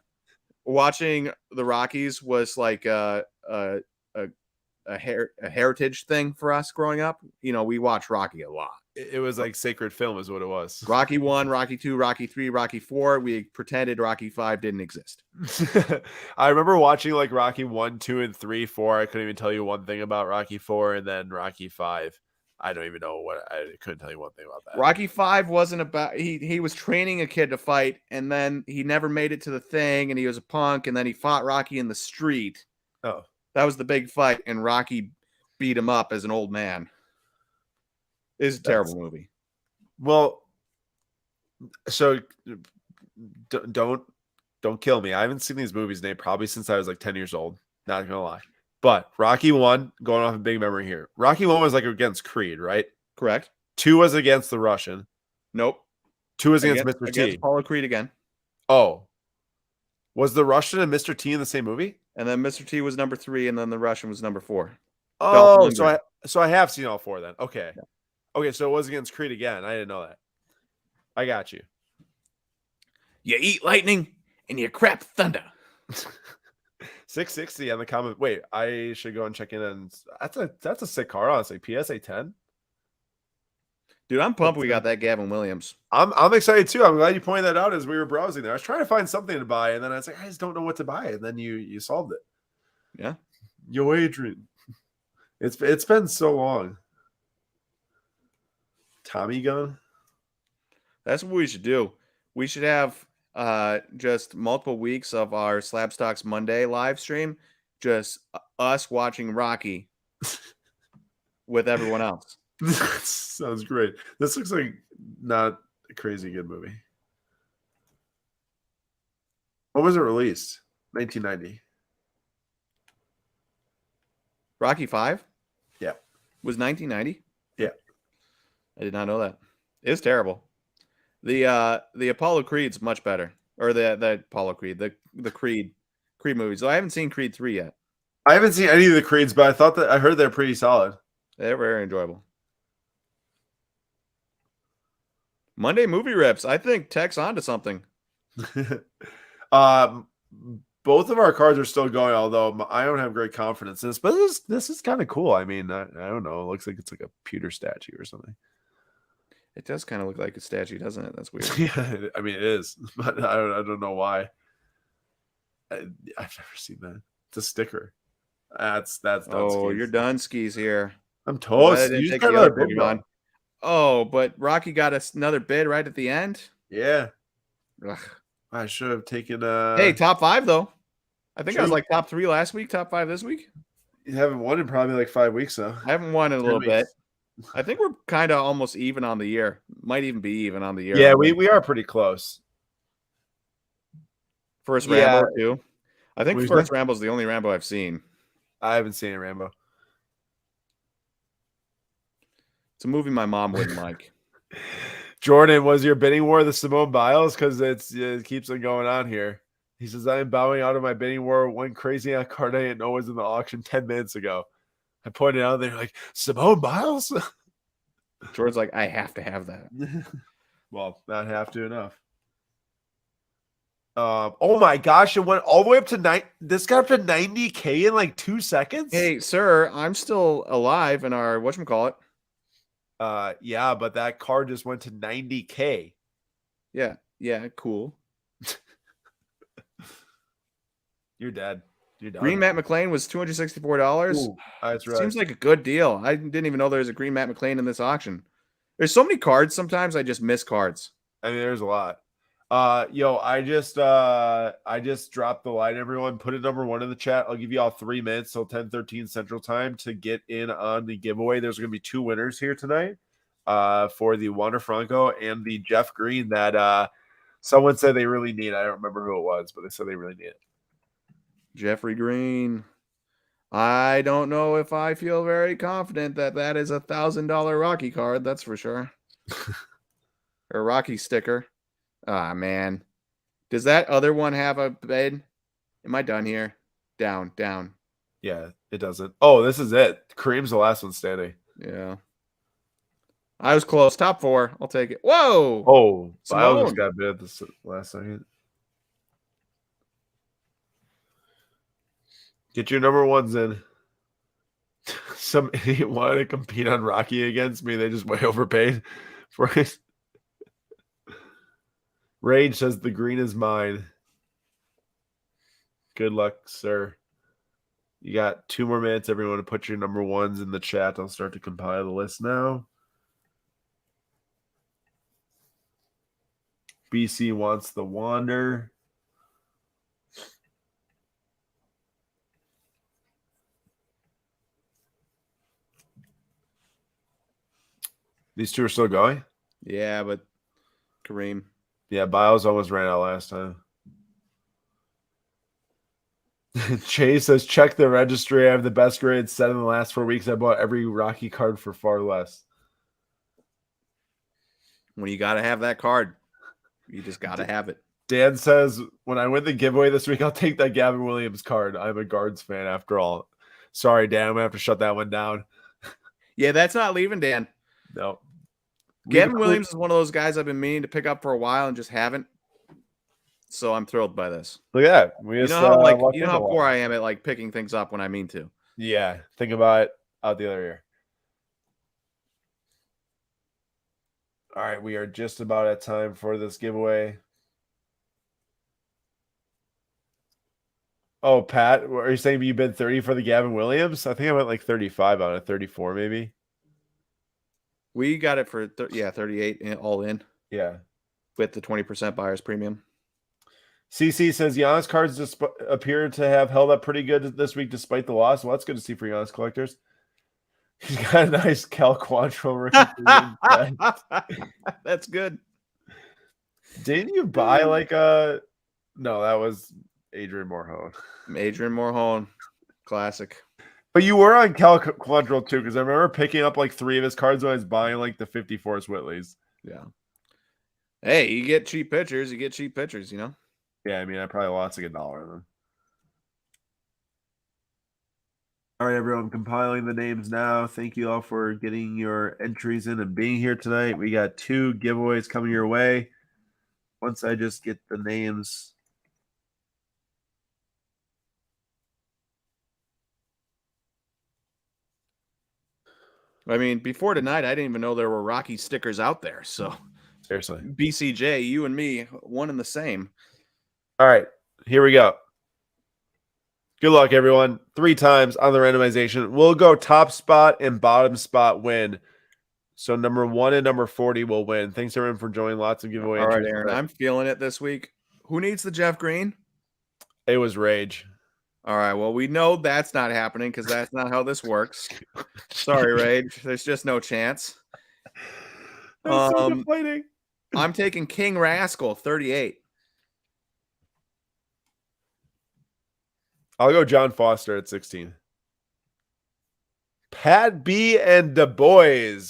watching the Rockies was like a heritage thing for us growing up. We watched Rocky a lot. It was like sacred film is what it was. Rocky 1, Rocky 2, Rocky 3, Rocky 4. We pretended Rocky 5 didn't exist. I remember watching like Rocky 1, 2, and 3, 4. I couldn't even tell you one thing about Rocky 4, and then Rocky 5. I don't even know I couldn't tell you one thing about that. Rocky 5 wasn't about he was training a kid to fight, and then he never made it to the thing, and he was a punk, and then he fought Rocky in the street. Oh. That was the big fight, and Rocky beat him up as an old man. It's a terrible movie. Well, so don't kill me. I haven't seen these movies, Nate, probably since I was like 10 years old. Not gonna lie. But Rocky 1, going off a big memory here. Rocky 1 was like against Creed, right? Correct. 2 was against the Russian. Nope. 2 was against Mr. T. Against Apollo Creed again. Oh. Was the Russian and Mr. T in the same movie? And then Mr. T was number 3, and then the Russian was number 4. Oh, so I have seen all 4 then. Okay. Yeah. Okay, so it was against Creed again. I didn't know that. I got you. You eat lightning and you crap thunder. 660 on the comment. Wait, I should go and check in. And that's a sick car, honestly. PSA 10. Dude, I'm pumped we got that Gavin Williams. I'm excited too. I'm glad you pointed that out as we were browsing there. I was trying to find something to buy, and then I was like, I just don't know what to buy. And then you solved it. Yeah. Yo, Adrian. It's been so long. Tommy gun. That's what we should do. We should have just multiple weeks of our Slab Stocks Monday live stream, just us watching Rocky with everyone else. Sounds great. This looks like not a crazy good movie. When was it released? 1990. Rocky 5? Yeah. Was 1990? Yeah. I did not know that. It's terrible. The Apollo Creed's much better. Or the Apollo Creed, the Creed movies. So I haven't seen Creed 3 yet. I haven't seen any of the Creeds, but I heard they're pretty solid. They're very enjoyable. Monday movie rips. I think Tech's onto something. Both of our cards are still going, although I don't have great confidence in this. But this is kind of cool. I mean, I don't know. It looks like it's like a pewter statue or something. It does kind of look like a statue, doesn't it? That's weird. Yeah, I mean, it is, but I don't know why. I've never seen that. It's a sticker. That's Oh, skis. you're done skis here. I'm toast. You just got another Pokemon. Oh, but Rocky got us another bid right at the end. Yeah. Ugh. I should have taken Hey, top 5 though. I think true. I was like top 3 last week, top 5 this week. You haven't won in probably like 5 weeks though. I haven't won in a little bit. I think we're kind of almost even on the year. Might even be even on the year. Yeah, we are pretty close. First Rambo too. I think First Rambo's the only Rambo I've seen. I haven't seen a Rambo. It's a movie my mom wouldn't like. Jordan, was your bidding war the Simone Biles? Because it keeps on going on here. He says, I am bowing out of my bidding war. Went crazy on card and no was in the auction 10 minutes ago. I pointed out, they're like, Simone Biles? Jordan's like, I have to have that. Well, not have to enough. Oh my gosh, it went all the way up to this got up to 90K in like 2 seconds. Hey, sir, I'm still alive in our whatchamacallit. Yeah, but that card just went to 90K. Yeah, cool. You're dead. You're done. Green Matt McLean was $264. Ooh, that's right. Seems like a good deal. I didn't even know there was a Green Matt McLean in this auction. There's so many cards. Sometimes I just miss cards. I mean, there's a lot. Yo, I just dropped the line, everyone. Put a number 1 in the chat. I'll give you all 3 minutes till 10:13 Central Time to get in on the giveaway. There's going to be 2 winners here tonight for the Wander Franco and the Jeff Green that someone said they really need. I don't remember who it was, but they said they really need it. Jeffrey Green. I don't know if I feel very confident that is $1,000 Rocky card. That's for sure. Or Rocky sticker. Ah, man. Does that other one have a bid? Am I done here? Down. Yeah, it doesn't. Oh, this is it. Kareem's the last one standing. Yeah. I was close. Top 4. I'll take it. Whoa. Oh, Simone. I just got bid this last second. Get your number 1s in. Some idiot wanted to compete on Rocky against me. They just way overpaid for it. Rage says the green is mine. Good luck, sir. You got 2 more minutes, everyone, to put your number 1s in the chat. I'll start to compile the list now. BC wants the Wander. These 2 are still going? Yeah, but Kareem. Yeah, Biles almost ran out last time. Chase says, check the registry. I have the best grade set in the last 4 weeks. I bought every Rocky card for far less. When you got to have that card, you just got to have it. Dan says, when I win the giveaway this week, I'll take that Gavin Williams card. I'm a Guards fan after all. Sorry, Dan. I'm going to have to shut that one down. Yeah, that's not leaving, Dan. No. Gavin Williams is one of those guys I've been meaning to pick up for a while and just haven't. So I'm thrilled by this. Look at that. We You just know how lucked you know into how one. poor I am at like picking things up when I mean to. Yeah, think about it out the other ear. All right, we are just about at time for this giveaway. Oh, Pat, are you saying you bid 30 for the Gavin Williams? I think I went like 35 on it, 34 maybe. We got it for 38 all in Yeah. with the 20% buyer's premium. CC says Giannis cards appear to have held up pretty good this week despite the loss. Well, that's good to see for Giannis collectors. He's got a nice Cal Quantrill rookie. That's good. Didn't you buy like a? No, that was Adrian Morhone. Adrian Morhone, classic. But you were on Cal Quantrill too, because I remember picking up like 3 of his cards when I was buying like the 54th Whitleys. Yeah. Hey, you get cheap pitchers. You get cheap pitchers. You know. Yeah, I mean, I probably lost like $1 on them. All right, everyone, compiling the names now. Thank you all for getting your entries in and being here tonight. We got 2 giveaways coming your way. Once I just get the names. I mean, before tonight, I didn't even know there were Rocky stickers out there. So, Seriously. BCJ, you and me, one and the same. All right, here we go. Good luck, everyone. 3 times on the randomization. We'll go top spot and bottom spot win. So number 1 and number 40 will win. Thanks, everyone, for joining. Lots of giveaway. All right, Aaron, I'm feeling it this week. Who needs the Jeff Green? It was Rage. All right, well, we know that's not happening because that's not how this works. Sorry, Rage. There's just no chance. That's so deflating. I'm taking King Rascal, 38. I'll go John Foster at 16. Pat B and Du Bois.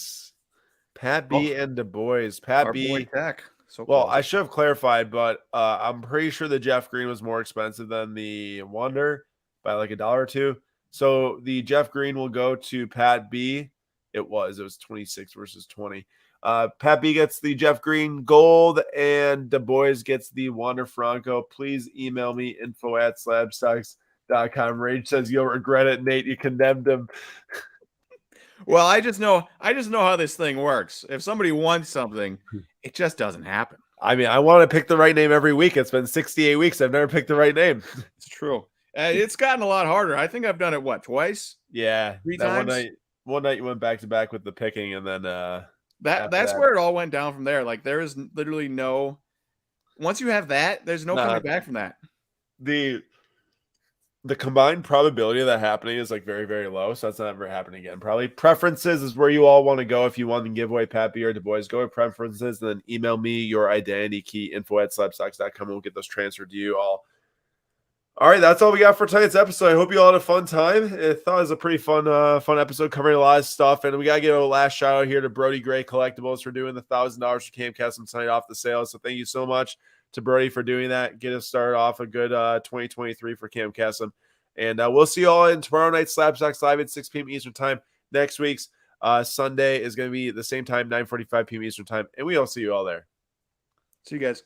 Pat B and Du Bois. Pat Our B. boy Tech. So well, close. I should have clarified, but I'm pretty sure the Jeff Green was more expensive than the Wonder by like $1 or $2. So the Jeff Green will go to Pat B. It was 26 versus 20. Pat B gets the Jeff Green gold and Du Bois gets the Wander Franco. Please email me info@slabstocks.com. Rage says you'll regret it, Nate. You condemned him. Well, I just know how this thing works. If somebody wants something, it just doesn't happen. I mean, I want to pick the right name every week. It's been 68 weeks. I've never picked the right name. It's true. It's gotten a lot harder. I think I've done it, twice? Yeah. 3 times? One night you went back to back with the picking, and then that's where it all went down from there. Like there is literally no once you have that, there's no coming back from that. The combined probability of that happening is like very, very low. So that's not ever happening again. Probably preferences is where you all want to go. If you want to give away Pat B or Du Bois, go with preferences and then email me your identity key info@slabstocks.com and we'll get those transferred to you all. All right, that's all we got for tonight's episode. I hope you all had a fun time. I thought it was a pretty fun episode covering a lot of stuff. And we got to give a last shout out here to Brody Gray Collectibles for doing the $1,000 for Camcast tonight off the sale. So thank you so much to Brody for doing that. Get us started off a good 2023 for Camcast. And we'll see you all in tomorrow night Slab Stocks Live at 6 p.m. Eastern Time. Next week's Sunday is going to be the same time, 9:45 p.m. Eastern Time. And we all see you all there. See you guys.